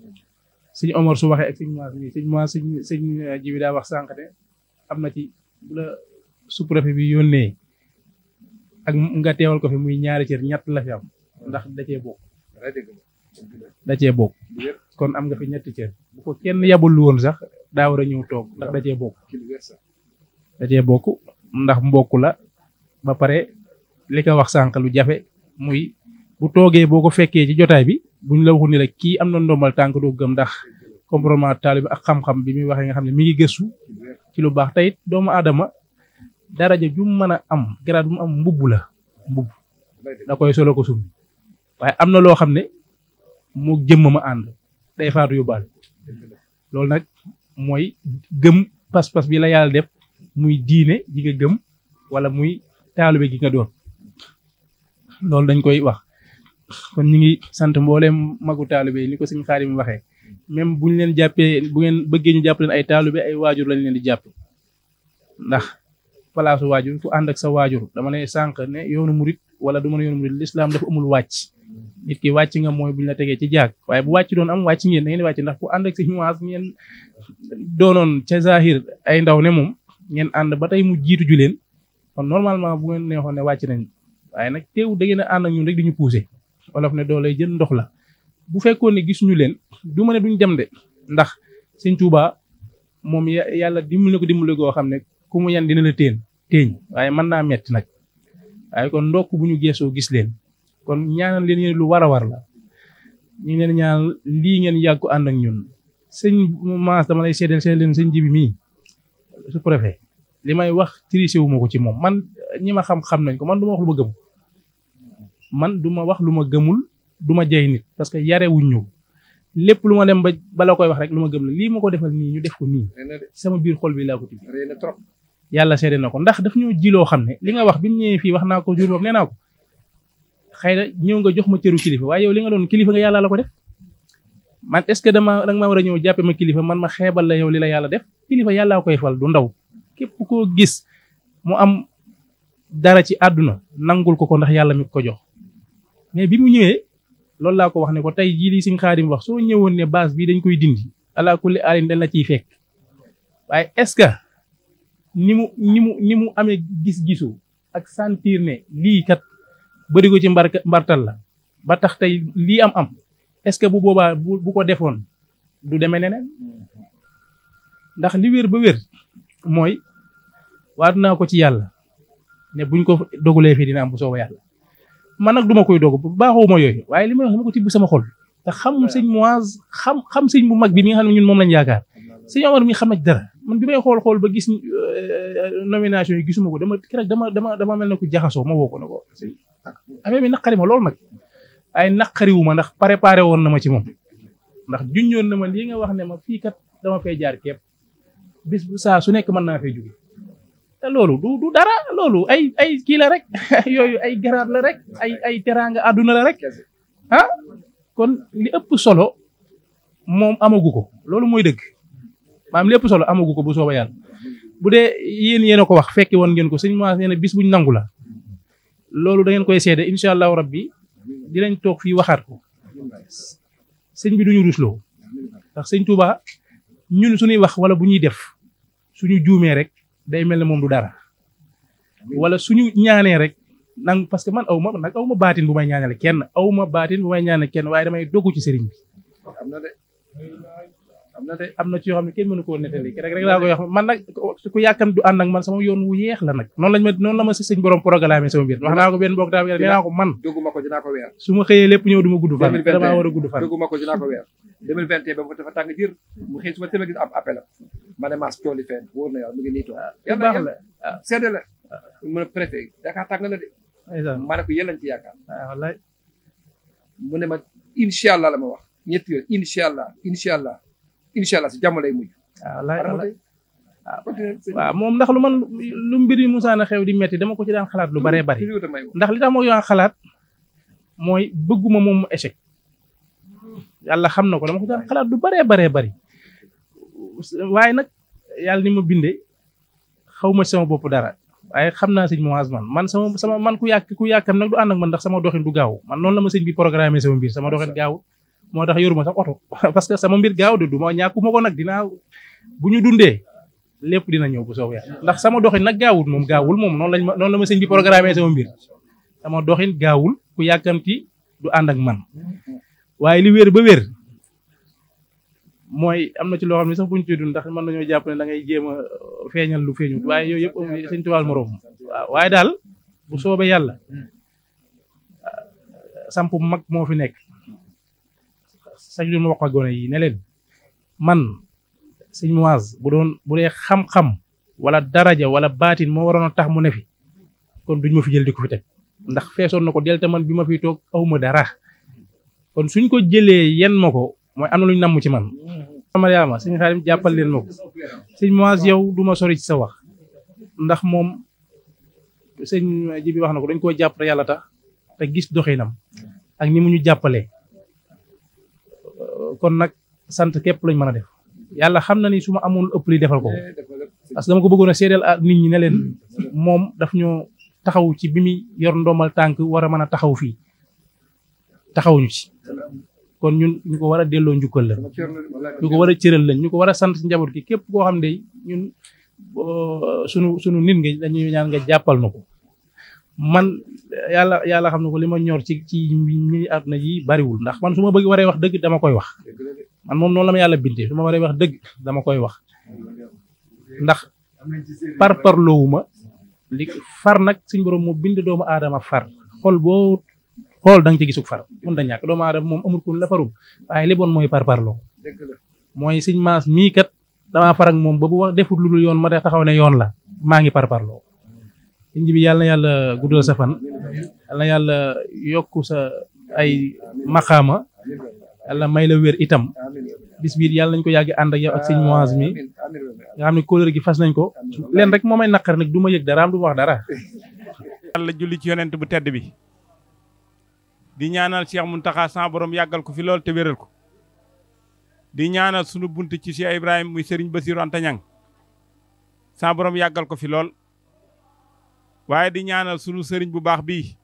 sëñ Omar su waxee ak sëñ Maas sëñ ji bi daa wax sànq ne am na ci bu la sous-préfet bi yónnee ak nga teewal ko fi muy ñaari cër ñett la fi am ndax da cee bokk kon am nga fi ñetti cër bu ko kenn yabul woon sax daa war a ñëw toog ndax da cee bokk ndax mbokk la ba pare li ko wax sànq lu jafe muy bu toogee boo ko fekkee ci jotaay bi buñ la waxu ni la kii am na ndombal tànk doo gëm ndax comportement taalibe ak xam-xam bi muy waxee nga xam ne mi ngi gëstu ci lu baax tey doomu aadama daraja ju mën a am grade bu mu am mbubb da koy solo ko summi waaye am na loo xam ne mu jëmm ma ànd day faatu yóbbaale loolu nag mooy gëm pas-pas bi la yàlla def muy diine ji nga gëm wala muy taalibe gi nga doon loolu dañ koy wax kon ñu ngi sant mbooleem magu taalibe yi ni ko sëñ Xaadim waxee même buñ leen jàppee bu ngeen bëggee ñu jàpp leen ay taalibe ay waajur lañ leen di jàpp ndax palaasu waajur fu ànd ak sa waajur dama ne sànq ne yoonu murit wala du ma ne yoonu murit lislaam dafa amul wàcc nit ki wàcc nga mooy buñ la tegee ci jaag waaye bu wàcc doon am wàcc ngeen da ngeen di wàcc ndax ku ànd ak si nuance ngeen doonoon ca zahir ay ndaw ne moom ngeen ànd ba tey mu jiitu ju leen kon normalement bu ngeen neexoon ne wàcc nañ waaye nag teew da ngeen a ànd ak ñun rek di ñu poussé wolof ne doo lay jël ndox la bu fekkoon ne gis ñu leen du ma ne duñ dem de ndax sëñ Tuubaa moom yàlla dimbali ko dimbali goo xam ne ku mu yan dina la téeñ waaye mën naa metti nag waaye kon ndokk bu ñu geesoo gis leen kon ñaanal leen yéen lu war a war la ñu leen ñaanal lii ngeen yàgg ko ànd ak ñun sëñ Maas dama lay seedeel leen sëñ Jibi mii sous-préfet li may wax triché wu ma ko ci moom man ñi ma xam nañ ko man du ma wax lu ma gëm man du ma wax lu ma gëmul du ma jey nit parce que yare wuñ ñu lépp lu ma dem ba bala koy wax rek lu ma gëm la lii ma ko defal nii ñu def ko nii sama biir xol bi laa ko tibb yàlla seede na ko ndax daf ñoo jiloo xam ne li nga wax bi mu ñëwee fii wax naa ko jour boobu nee naa ko xëy na ñëw nga jox ma cëru kilifa waaye yow li nga doon kilifa nga yàlla la ko def man est ce que danga ma war a ñëw jàppe ma kilifa man ma xeebal la yow li la yàlla def kilifa yàllaa koy fal du ndaw képp koo gis mu am dara ci àdduna nangul ko ndax yàlla mi ko jox mais bi mu ñëwee loolu laa ko wax ne ko tey jii li Sëñ Xaadim wax soo ñëwoon ne base bi dañ koy dindi ala kulli alin dañ la ciy fekk waaye est-ce que ni mu amee gis-gisu ak sentir ne lii kat bëri ko ci mbartal la ba tax tey lii am est-ce que bu boobaa bu ko defoon du demee neneen ndax li wér ba wér mooy waat naa ko ci yàlla ne buñ ko dogalee fii dina am bu sooba yàlla man nag duma koy dogu baaxuma yooyu waaye li may wax dama ko tibb sama xol te xam sëñ Muaz xam sëñ bu mag bi mi nga xam ne ñun moom lañ yaakaar sëñ Omar mi xam na dara man bi may xool ba gis nomination yi gisuma ko dama mel ne ku jaxasoo ma woo ko ne ko affaire bi naqari ma loolu nag ay naqariwu ma ndax préparé woon na ma ci moom ndax junñoon na ma lii nga wax ne ma fii kat dama fay jaar képp bis bu saa su nekk mën naa fay jóge te loolu du dara loolu ay kii la rek yooyu ay garaat la rek ay teraanga àdduna la rek ah kon li ëpp solo moom amagu ko loolu mooy dëgg maam li ëpp solo amagu ko bu sooba yàlla bu dee yéen a ko wax fekke woon ngeen ko sëñ Muaz nee na bis buñ nangu la loolu da ngeen koy seede incha allahu rabbi dinañ toog fii waxaat ko sëñ bi duñu rusloo ndax sëñ Touba ñun suñuy wax wala bu ñuy def suñu juumee rek day mel ne moom du dara wala suñu ñaanee rek nang parce que man aw ma baatin bu may ñaanale kenn waaye damay dogu ci sëriñ bi am na ci yoo xam ne kenn mënu koo nettali rek laa koy wax man nag ku yàkkam du ànd ak man sama yoon wu yeex la nag noonu la ma si sëñ borom programme sama mbir wax naa ko benn bokk daa nee naa ko man doguma ko dinaa ko weer su ma xëyee lépp ñëw du ma gudd fan damaa war a gudd fan doguma ko dinaa ko weer 2021 ba dafa tàng jër mu xëy su ma tëma gis am appel ma ne maas cooli fenn wóor na yàlla mu ngi nii toog yàlla baax la seede la mën a préfet yaakaar tàng la de ma ne ko yéen lañ ci yaakaar wallaay mu ne ma incha allah la ma wax ñetti yoon incha allah si jàmm lay mujj waaw moom ndax lu mbiri musaana xew di metti dama ko ci daan xalaat lu baree bari ndax li tax moo yoon xalaat mooy bëgguma moom mu échec yàlla xam na ko dama ko ci daan xalaat lu baree bari waaye nag yàlla ni ma bindee xaw ma sama bopp dara waaye xam naa sëñ Muaz man sama man ku yàkkam nag du ànd ak man ndax sama doxin du gaaw man noonu la ma sëñ bi programmé sama mbir sama doxin gaaw moo tax yoruma sax oto parce que sama mbir gaaw de du ma ñàkkuma ko nag dinaa bu ñu dundee lépp dina ñëw bu soobee yàlla ndax sama doxin nag gaawul moom noonu la ma sëñ bi programmé sama mbir sama doxin gaawul ku yàkkamti du ànd ak man waaye li wér ba wér mooy am na ci loo xam ne sax buñ ci dund ndax mën nañoo jàpp ne da ngay jéem a feeñal lu feeñut waaye yooyu yëpp sëñ tubaal moroom waaw waaye daal bu soobee yàlla samp mag moo fi nekk sax du ma wax ak gone yi ne leen man sëñ Muaz bu dee xam-xam wala daraja wala baatin moo waroon a tax mu ne fi kon duñ ma fi jël di ko fi teg ndax feesoon na ko del te man bi ma fiy toog awma dara kon suñ ko jëlee yen ma ko mooy am na luñ namm ci man Mariama sëñ Xaadim jàppal leen ma ko sëñ Muaz yow du ma sori ci sa wax ndax moom sëñ ji bi wax na ko dañ koo jàpp te yàlla tax te gis doxinam ak ni mu ñu jàppalee kon nag sant képp lañ mën a def yàlla xam na ni su ma amoon ëpp li defal ko parce que dama ko bëggoon a seedeel nit ñi ne leen moom daf ñoo taxaw ci bi muy yor ndomal tànk war a mën a taxaw fii taxawuñu ci kon ñun ñu ko war a delloo njukkal la ñu ko war a cëral lañ ñu ko war a sant njaboot gi képp koo xam ne ñun sunu nit nga dañuy ñaan nga jàppal na ko man yàlla xam na ko li ma ñor ci ñi àdduna yi bariwul ndax man su ma bëgg waree wax dëgg dama koy wax man moom noonu la ma yàlla bindee su ma waree wax dëgg dama koy wax ndax parloowuma li far nag suñ borom moo bind doomu aadama far xol boo xool da nga ci gisug far mun da ñàkk doomu aadama moom amul kun la farul waaye li bon mooy parloo mooy sëñ Maas mii kat damaa far ak moom ba bu wax defut lu dul yoon ma de taxaw ne yoon la maa ngi parloo sëñ bi yàlla na yàlla guddal sa fan yàlla na yàlla yokku sa ay maqaama yàlla may la wér itam bis biir yàlla nañ ko yàgg ànd ak yow ak sëñ Muaz mi nga xam ne kóolóor gi fas nañ ko leen rek moo may naqar nag du ma yëg dara am du ma wax dara. yàlla julli ci yonent bu tedd bi di ñaanal Cheikh Mountakha sa borom yàggal ko fi lool te wéral ko di ñaanal sunu bunt ci Cheikh Ibrahima muy Serigne Bassirou Anta Niang sa borom yàggal ko fi lool waaye di ñaanal sunu sëriñ bu baax bii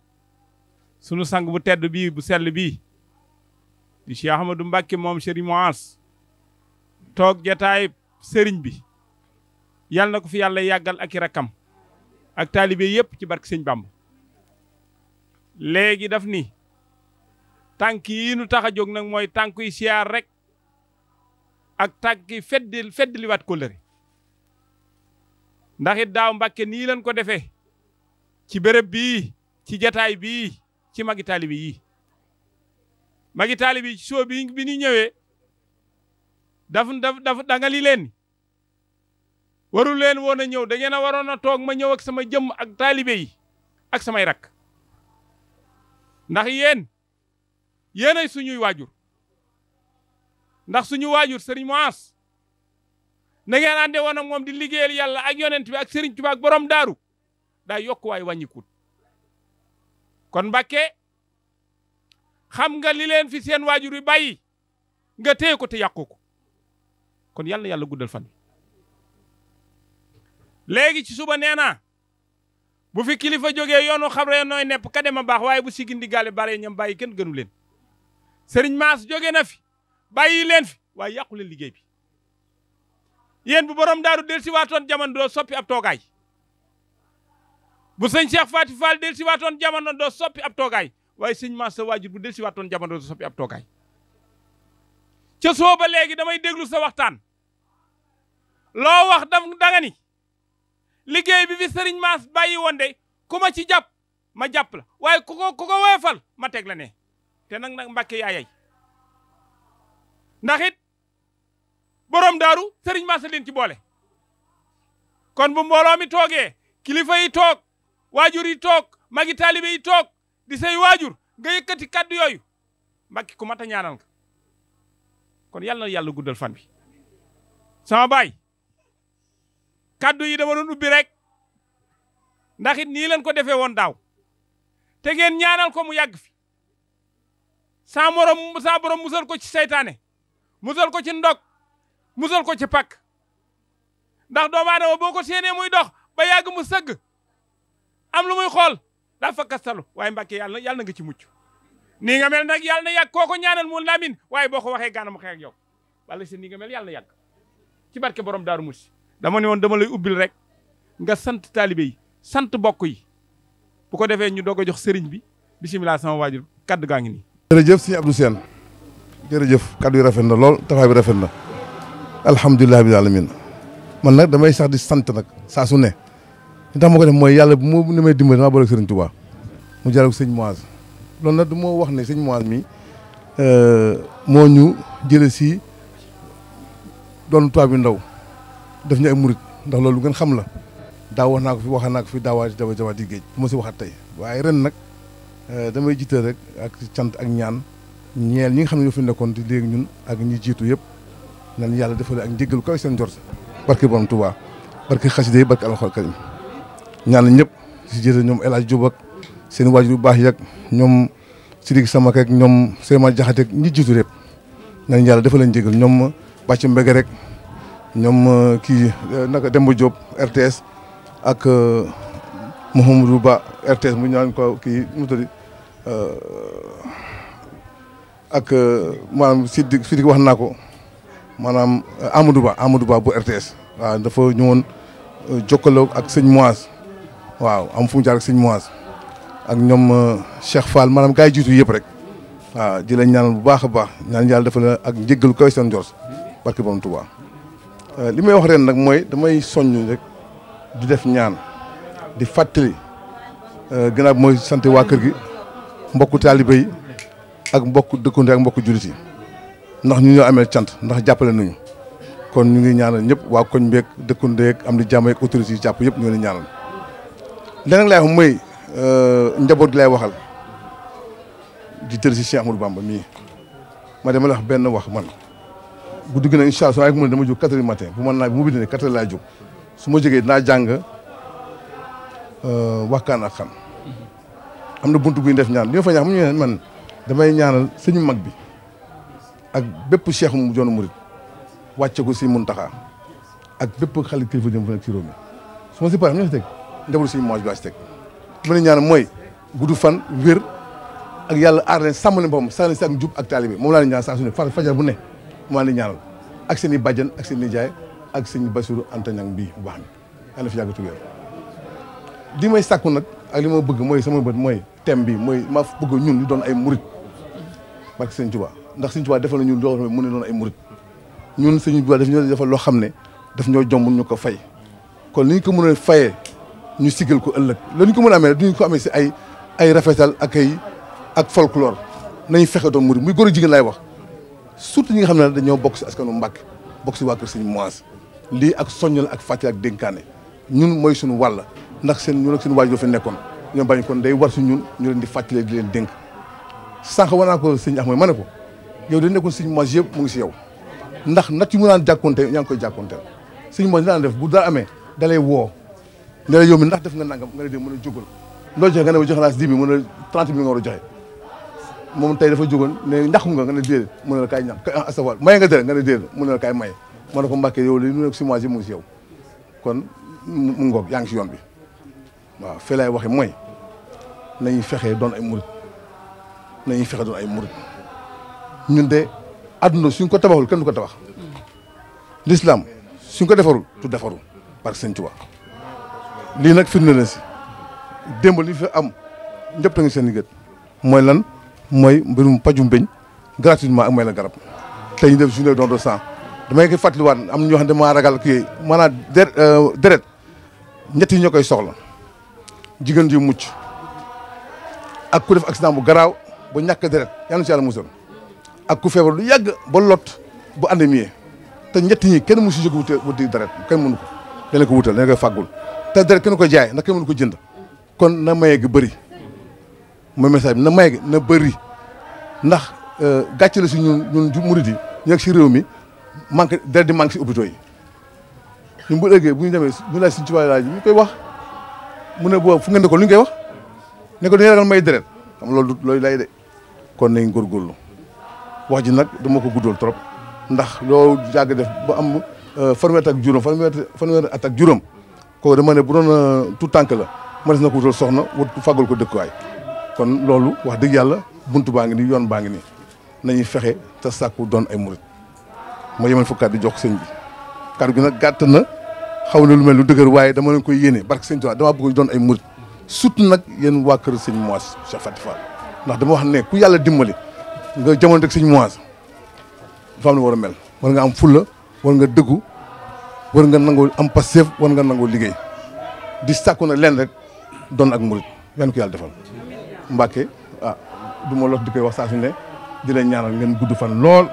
sunu sang bu tedd bii bu sell bii di Cheikh Ahmadou Mbacké moom Serigne Mouhass toog jataay sëriñ bi yal na ko fi yàlla yàggal ak i rakkam ak taalibe yépp ci barke sëñ Bamba léegi daf ni tànk yi nu tax a jóg nag mooy tànk yi siyaar rek ak tànk yi feddliwaat kóllëre ndax it daaw Mbàkke nii lañ ko defee ci béréb bii ci jataay bii ci magi taalibe yi magi taalibe yi ci soo bi ñu ñëwee daf da nga li leen warul leen woon a ñëw da ngeen a waroon a toog ma ñëw ak sama jëmm ak taalibe yi ak samay rakk ndax yéenay suñuy waajur ndax suñu waajur Serigne Mouhass na ngeen ànde woon ak moom di liggéeyal yàlla ak yonent bi ak Serigne Touba ak borom daaru daa yokk waay wàññikut kon Mbàkke xam nga li leen fi seen waajur yi bàyyi nga téye ko te yàqu ko kon yàlla na yàlla guddal fan léegi ci suba nee naa bu fi kilifa jógee yoonu xabre nooy nepp ka dem a baax waaye bu sigi ndigaale bare ñam bàyyi kenn gënu leen Serigne Mass jóge na fi bàyyi leen fi waaye yàqu leen liggéey bi yéen bu borom daaru del si waatoon jamono doo soppi ab toogaay bu sëñ Cheikh Faty Fall del si waatoon jamono doo soppi ab toogaay waaye sëñ Mass sa waajur bu del si waatoon jamono doo soppi ab toogaay ca sooba léegi damay déglu sa waxtaan loo wax danga ni liggéey bi fi Serigne Mass bàyyi woon de ku ma ci jàpp ma jàpp la waaye ku ko woyofal ma teg la ne te nag Mbàkke yaayay ndax it borom daaru Serigne Mass leen ci boole kon bu mbooloo mi toogee kilifa yi toog waajur yi toog magi taalibe yi toog di say waajur nga yëkkati kaddu yooyu Mbàkke ku mat a ñaanal nga kon yàlla na yàlla guddal fan bi sama baay kaddu yi dama doon ubbi rek ndax it nii leen ko defee woon daaw te ngeen ñaanal ko mu yàgg fi saa borom musal ko ci seytaane musal ko ci ndog musal ko ci pakk ndax doomu aadama boo ko séenee muy dox ba yàgg mu sëgg am lu muy xool daa fa kastalu waaye Mbàkke yàlla na nga ci mucc nii nga mel nag yàlla na yàgg kooko ñaanal mu lamin waaye boo ko waxee gaana mu xeex ak yow wala si nii nga mel yàlla na yàgg ci barke borom Daaru Musi dama ne woon dama lay ubbil rek nga sant taalibe yi sant bokk yi bu ko defee ñu doog a jox sëriñ bi bisimilah sama waajur kaddu gaa ngi nii. jërëjëf sëñ Abdou Sène jërëjëf kaddu yi rafet na lool taxawaay bi rafet na alhamdulilah rabbil alamin man nag damay sax di sant nag saa su ne li tax ma ko def mooy yàlla bu mu ne may dimbali damaa boole ak sëriñ Touba mu jaral ko sëñ Mouhass loolu nag du moo wax ne sëñ Mouhass mi moo ñu jële si doon tubaab bi ndaw def ñu ay murit ndax loolu ngeen xam la daaw wax naa ko fi waxaa naa ko fi daawaati di géej bu ma si waxaat tey waaye ren nag damay jiital rek ak cant ak ñaan ñeel ñi nga xam ne ñoo fi nekkoon di léegi ñun ak ñi jiitu yëpp nan yàlla defal ak njéggal kaw seen njort barke borom Touba barke xasida yi barke alxuraan karim ñaan ñëpp si jiital ñoom El Hadj Diop ak seen waajur yu baax yi ak ñoom Sidiki Samake ak ñoom Seyma Jaxate ak ñi jiitu rek nan yàlla defal leen njéggal ñoom Bàcc Mbege rek ñoom kii naka Demba Diop RTS ak Mouhamadou Ba RTS mu ñaan ko kii mu tuddi ak maanaam Sidiki wax naa ko maanaam Amadou Ba bu RTS waaw dafa ñëwoon jokkaloo ak sëñ Mouhass waaw am fu mu jaar ak sëñ Mouhass ak ñoom Cheikh Fall maanaam gars yi jiitu yëpp rek waaw di leen ñaanal bu baax a baax ñaan yàlla dafa la ak njéggalu koy seen njort barke borom Touba li may wax ren nag mooy damay soññ rek di def ñaan di fàttali gannaaw bi mooy sant waa kër gi mbokku taalibe yi ak mbokku dëkkandoo ak mbokku jullit yi ndax ñu ñoo amee cant ndax jàppale nañu kon ñu ngi ñaanal ñëpp waa koñ beeg dëkkandoo ak am di jàmm ak autorités yi jàpp yëpp ñoo leen ñaanal leneen laay wax mooy njaboot gi lay waxal di tëdd si Cheikh Ahmadou Bamba mii ma dama la wax benn wax man guddi gi nag incha allah su ma dama jóg 4 heures du matin bu man naa bu ma bindee 4 heures laay jóg su ma jógee dinaa jàng waxkaan ak xam am na buntu bu ñu def ñaan li ma fa ñaax mu ñu man damay ñaanal sëñu mag bi ak bépp cheikh mu joonu murit wàcce ko si Muntaxa ak bépp xale kilifa jëm fa nekk ci réew mi su ma si paree xam ñoo si teg njaboot suñu mois bi laa si teg ma leen ñaanal mooy gudd fan wér ak yàlla aar leen sàmm leen boppam sax leen si ak njub ak taalibe moom laa leen ñaan saa su ne fajar bu ne maa leen ñaanal ak seen i bàjjan ak seen i nijaay ak sëñ Bassirou Anta Niang bii bu baax mi yàlla fi yàgg tuwéer li may sàkku nag ak li ma bëgg mooy sama bët mooy thème bi mooy ma bëgg ñun ñu doon ay murit barke sëñ Tuubaa ndax sëñ Tuubaa defal na ñun loo xam ne mën ne doon ay murit ñun sëñ Tuubaa daf ñoo defal loo xam ne daf ñoo jomb ñu ko fay kon li ñu ko mën a fayee ñu sigal ko ëllëg loolu ñu ko mën a amee duñu ko amee si ay rafetal ak folklore nañu fexe doon murit muy góor a jigéen laay wax surtout ñi nga xam ne dañoo bokk si askanu Mbàkke bokk si waa kër sëñ Moise lii ak soññ la ak fàttali ak dénkaane ñun mooy suñu wàll ndax ñun ak seen waajur fi nekkoon ñoo bañ kon day war si ñun ñu leen di fàttali di leen dénk sànq war naa ko sëñ Ahmad ma ne ko yow dañ nekkoon sëñ Moise yëpp mu ngi si yow ndax nat yi mu naan jàkkoonte yaa ngi koy jàkkoonteel sëñ Moise daan def bu dara amee dalay woo ne la yow mi ndax def nga nangam nga ne dé mën a jógal loolu joxe nga ne ma joxe naa si 10 000 mën a 30 000 nga war a joxe moom tey dafa jógoon ne ndaxum nga ne déedéet mu ne la kaay ñàkk astafurlah maye nga dere nga ne déedéet mu ne la kaay maye ma ne ko Mbàkke yow li ñu nekk si Moise yëpp mu ngi si yow kon mu ngoog yaa ngi si yoon bi waaw fii laay waxe mooy nañuy fexee doon ay murit nañuy fexe doon ay murit ñun de àdduna suñ ko tabaxul kenn du ko tabax l'islam suñ ko defarul tu defarul parce que sëñ Tuubaa lii nag firnde na si démb li fi am ñëpp ta ngi seen gët mooy lan mooy mbirum pajum beñ gratuitement ak may la garab tey ñu def journée don de sang damay koy fàttaliwaat am na ñoo xam ne maa ragal kii maanaam deret ñett yi ñoo koy soxla jigéen ji mucc ak ku def accident bu garaaw ba ñàkk deret yàlla na si yàlla musal ak ku feebar lu yàgg ba lot bu anémie te ñett ñi kenn mu si jóg wuti deret kenn mënu ko dañ ko wutal dañ koy fàggul te deret kenn ko jaay ndax kenn mënu ko jënd kon na maye gi bëri mooy message bi na maye gi na bëri ndax gàcce la si ñun murid yi ñu nekk si réew mi manque deret di manque si hôpitaux yi ñun bu ëggee bu ñu demee bu la si ci laaj ñu koy wax mu ne boobu fu ngeen ne ko lu ñu koy wax ne ko dañuy ragal may deret xam loolu looy lay de kon nañ góorgóorlu wax ji nag dama ko guddal trop ndax loo jàgg def ba am fanweeri at ak juróom fanweeri at ak juróom kooku dama ne bu doon tout tànk la ma des na ko wutal soxna wut fàggal ko dëkkuwaay kon loolu wax dëgg yàlla buntu baa ngi nii yoon baa ngi nii nañuy fexe te sàkku doon ay murit ma yemal fukkaat di jox sëñ bi kàddu gi nag gàtt na xaw na lu mel lu dëgër waaye dama leen koy yéene barke sëñ Tuubaa dama bëgg doon ay murit surtout nag yéen waa kër sëñ Moise Cheikh Faty Fall ndax dama wax ne ku yàlla dimbali nga jamono rek sëñ Moise dafa am ne war a mel war nga am fulla war nga dëggu war nga nangoo am passeef war nga nangoo liggéey di sàkku nag leen rek doon ak murit yan ko yàlla defal Mbàkke du ma lot di koy wax saa su ne di leen ñaanal ngeen gudd fan lool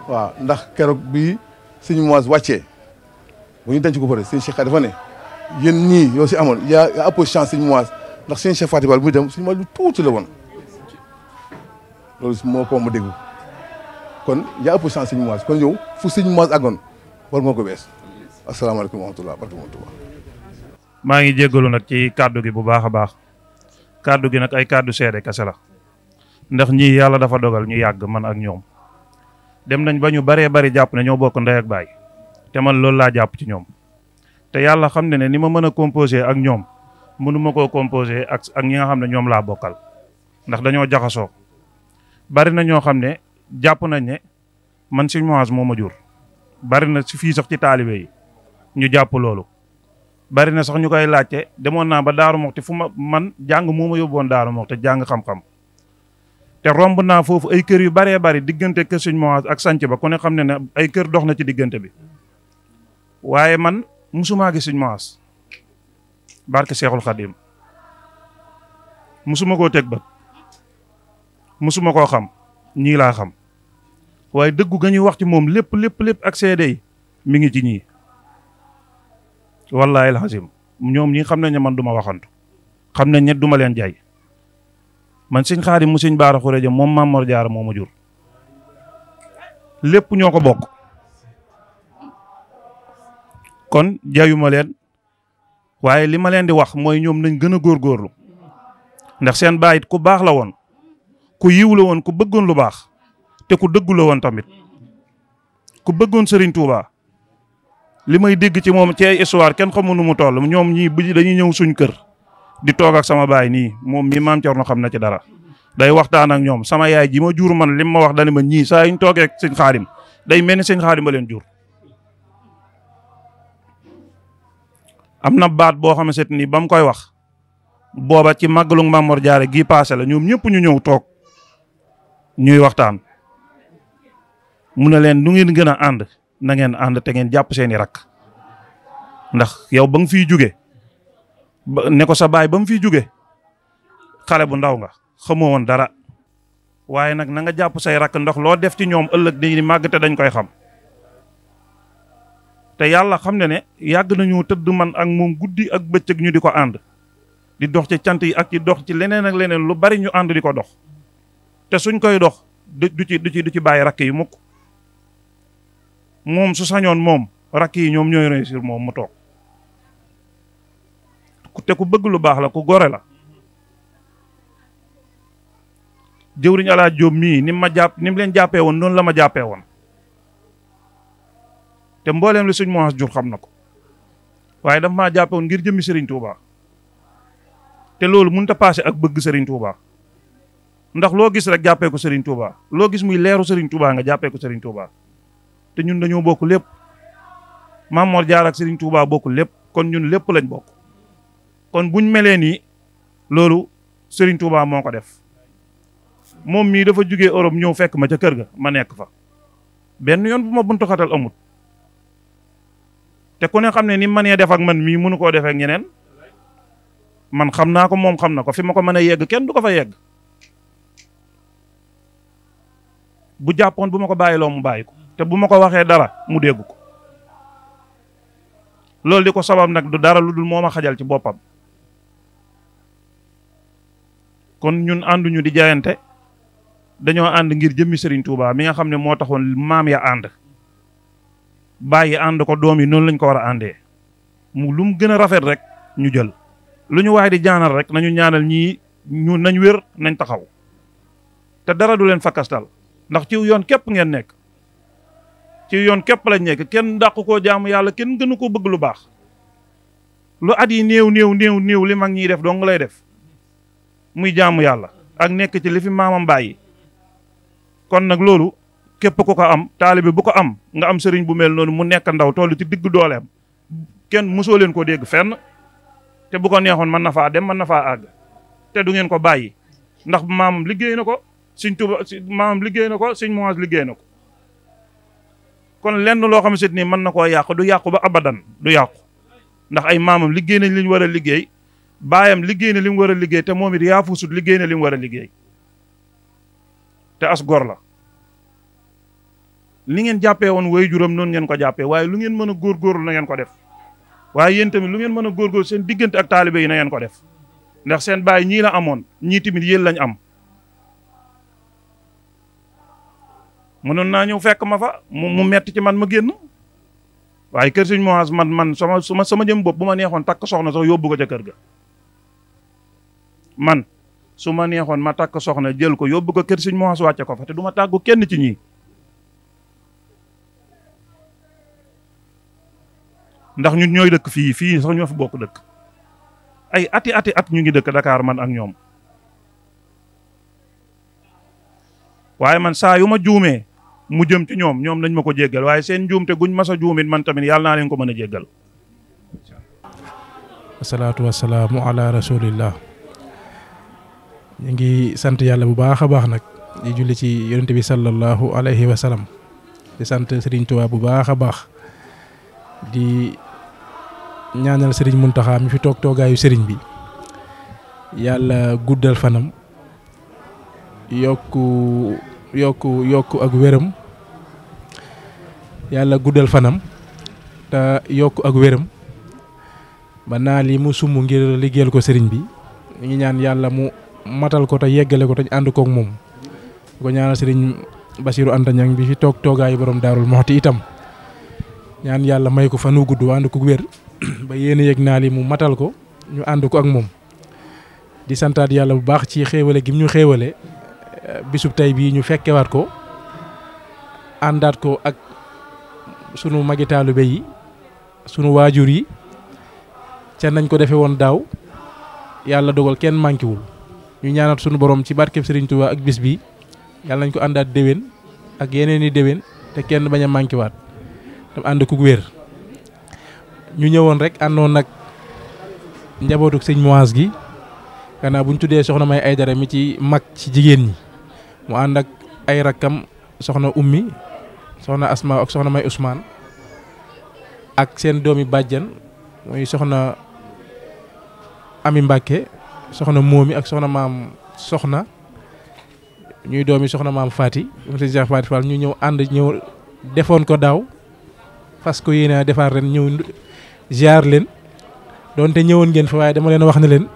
waaw ndax keroog bi sëñ Moise wàccee bu ñu denc ko pare sëñ Cheikh dafa ne yéen ñii yow si amoon yaa ëpp chance sëñ Moise ndax sëñ Cheikh Faty Fall bu muy dem sëñ Moise lu tuuti la woon loolu moo ko ma dégg kon yaa ëpp chance sëñ Moise kon yow fu sëñ Moise àggoon war nga ko bees asalaamaaleykum wa rahmatulah barkatulah. maa ngi jéggalu nag ci kàddu gi bu baax a baax kàddu gi nag ay kàddu seede kese la ndax ñii yàlla dafa dogal ñu yàgg man ak ñoom dem nañ ba ñu baree bari jàpp ne ñoo bokk ndey ak baay te man loolu laa jàpp ci ñoom te yàlla xam ne ni ma mën a composé ak ñoom mënuma koo composé ak ñi nga xam ne ñoom laa bokkal ndax dañoo jaxasoo bari na ñoo xam ne jàpp nañ ne man Sëñ Moise moo ma jur bari na si fii sax ci taalibe yi ñu jàpp loolu bari na sax ñu koy laajte demoon naa ba Daaru Muxti fu man jàng moo ma yóbboon Daaru Muxti jàng xam-xam te romb naa foofu ay kër yu baree bari diggante kër Sëñ Moise ak sanc ba ku ne xam ne ne ay kër dox na ci diggante bi waaye man musumaa gis Sëñ Moise barke Seexul Xadim musuma koo teg bët musuma koo xam ñii laa xam waaye dëggu ga ñuy wax ci moom lépp ak seede yi mi ngi ci ñii wallaahi alxasim ñoom ñi xam nañ ne man du ma waxantu xam nañ ne du ma leen jaay man Sëñ Xaadim mu Sëñ Baara Xureja moom Maam Mor Jaara moo ma jur lépp ñoo ko bokk kon jaayuma leen waaye li ma leen di wax mooy ñoom nañ gën a góorgóorlu ndax seen baay it ku baax la woon ku yiw la woon ku bëggoon lu baax te ku dëggu la woon tamit ku bëggoon Serigne Touba li may dégg ci moom ci ay histoire kenn xamu nu mu toll ñoom ñii dañuy ñëw suñ kër di toog ak sama baay nii moom mi maam Cerno xam na ci dara day waxtaan ak ñoom sama yaay ji ma jur man lim ma wax dani ma ñii saa yuñ toogee ak sëñ Xaadim day mel ni sëñ Xaadim ba leen jur. am na baat boo xamante ni ba mu koy wax booba ci màggalu Maam Mor Jaara gii paase la ñoom ñëpp ñu ñëw toog ñuy waxtaan mu ne leen du ngeen gën a ànd na ngeen ànd te ngeen jàpp seeni rakk ndax yow ba nga fiy jóge ne ko sa baay ba mu fiy jóge xale bu ndaw nga xamoo woon dara waaye nag na nga jàpp say rakk ndax loo def ci ñoom ëllëg dañuy màgg te dañ koy xam te yàlla xam ne yàgg nañu tëdd man ak moom guddi ak bëccëg ñu di ko ànd di dox ci cant yi ak ci dox ci leneen ak leneen lu bari ñu ànd di ko dox te suñ koy dox du ci bàyyi rakk yi mukk moom su sañoon moom rakk yi ñoom ñooy réussir moom mu toog te ku bëgg lu baax la ku gore la jëwriñ Alaaji Jóob mii ni mu leen jàppee woon noonu la ma jàppee woon te mbooleem li suñ moas jur xam na ko waaye dafa maa jàppee woon ngir jëmmi Serigne Touba te loolu mënut a passé ak bëgg Serigne Touba ndax loo gis rek jàppee ko Serigne Touba loo gis muy leeru Serigne Touba nga jàppee ko Serigne Touba te ñun dañoo bokk lépp Maam Mor Jaara ak Serigne Touba bokk lépp kon ñun lépp lañ bokk kon buñ melee nii loolu Serigne Touba moo ko def moom mii dafa jugee Europe ñëw fekk ma ca kër ga ma nekk fa benn yoon bu ma buntu xatal amut te ku ne xam ne ni manee def ak man mii mënu koo defee ak ñeneen man xam naa ko moom xam na ko fi ma ko mën a yegg kenn du ko fa yegg bu jàppoon bu ma ko bàyyiloo mu bàyyi ko te bu ma ko waxee dara mu dégg ko loolu di ko sabab nag du dara lu dul moo ma xajal ci boppam kon ñun ànduñu di jaayante dañoo ànd ngir jëmmi Serigne Touba mi nga xam ne moo taxoon maam ya ànd bàyyi ànd ko doom yi noonu lañ ko war a àndee mu lu mu gën a rafet rek ñu jël lu ñu waay di ñaanal rek nañu ñaanal ñii ñu nañ wér nañ taxaw te dara du leen fakkastal ndax ci yoon képp ngeen nekk ci yoon képp lañ nekk kenn dàq koo jaamu yàlla kenn gënu ko bëgg lu baax lu at yi néew li mag ñiy def dong lay def muy jaamu yàlla ak nekk ci li fi maamam bàyyi kon nag loolu képp ku ko am taalibe bu ko am nga am sëriñ bu mel noonu mu nekk ndaw toll ci digg dooleem kenn mosoo leen koo dégg fenn te bu ko neexoon mën na faa dem mën na faa àgg te du ngeen ko bàyyi ndax maamam liggéey na ko Sëriñ Tuuba maamam liggéey na ko Sëriñ Muwaas liggéey na ko kon lenn loo xam ne nii mën na koo yàq du yàqu ba abadan du yàqu ndax ay maamam liggéey nañ li ñu war a liggéey baayam liggéey na li mu war a liggéey te moom it yaafusut liggéey na li mu war a liggéey te as gor la li ngeen jàppee woon way juram noonu ngeen ko jàppee waaye lu ngeen mën a góorgóorlu na ngeen ko def waaye yéen tamit lu ngeen mën a góorgóorlu seen diggante ak taalibe yi na ngeen ko def ndax seen baay ñii la amoon ñii tamit yéen lañ am mënoon naa ñëw fekk ma fa mu metti ci man ma génn waaye kër Sëriñ Muwaas man sama jëm bopp bu ma neexoon takk soxna sax yóbbu ko ca kër ga man su ma neexoon ma takk soxna jël ko yóbbu ko kër Sëriñ Muwaas wàcce ko fa te du ma tàggu kenn ci ñii ndax ñun ñooy dëkk fii sax ñoo fi bokk dëkk ay ati at ñu ngi dëkk Dakar man ak ñoom waaye man saa yu ma juumee mu jëm ci ñoom nañ ma ko jéggal waaye seen njuumte guñ mas a juumit man tamit yàlla naa leen ko mën a jéggal. wasalaatu wasalaamu ala rasulillah ñu ngi sant yàlla bu baax a baax nag di julli ci yonent bi sallallahu alayhi wa sallam di sant Serigne Touba bu baax a baax di ñaanal Serigne Mountakha mi fi toog toogaayu Serigne bi yàlla guddal fanam yokku ak wéram yàlla guddal fanam te yokku ak wéram ba naa li mu sumb ngir liggéeyal ko Serigne bi ñu ngi ñaan yàlla mu matal ko te yeggale ko te ànd koog moom ko ñaanal Serigne Bassirou Anta Niang bi fi toog toogaayu borom Daarul Muxti itam ñaan yàlla may ko fanu gudd ànd ko wér ba yéen a yëg naa li mu matal ko ñu ànd ko ak moom di santaat yàlla bu baax ci xéewale gi ñu xéewale bisub tey bii ñu fekkewaat ko àndaat ko ak sunu magi taalibe yi sunu waajur yi ca nañ ko defe woon daaw yàlla dogal kenn manqué wul ñu ñaanal sunu borom ci barkeb Serigne Touba ak bis bi yàlla nañ ko àndaat déwén ak yeneen i déwén te kenn bañ a manqué waat tam ànd ku wér. ñu ñëwoon rek àndoon nag njabootu sëñ Moise gi gannaaw bu ñu tuddee soxna May Aydara mi ci mag ci jigéen ñi mu ànd ak ay rakkam soxna Ummi soxna Asma ak soxna May Ousmane ak seen doomi bàjjan muy soxna Ami Mbàkke soxna Moomi ak soxna maam soxna ñuy doomi soxna maam Fati monsieur Cheikh Fati Fall ñu ñëw ànd ñëw defoon ko daaw fas ko yéene a defar ren ñëw ziar leen doonte ñëwoon ngeen fa waaye dama leen wax ne leen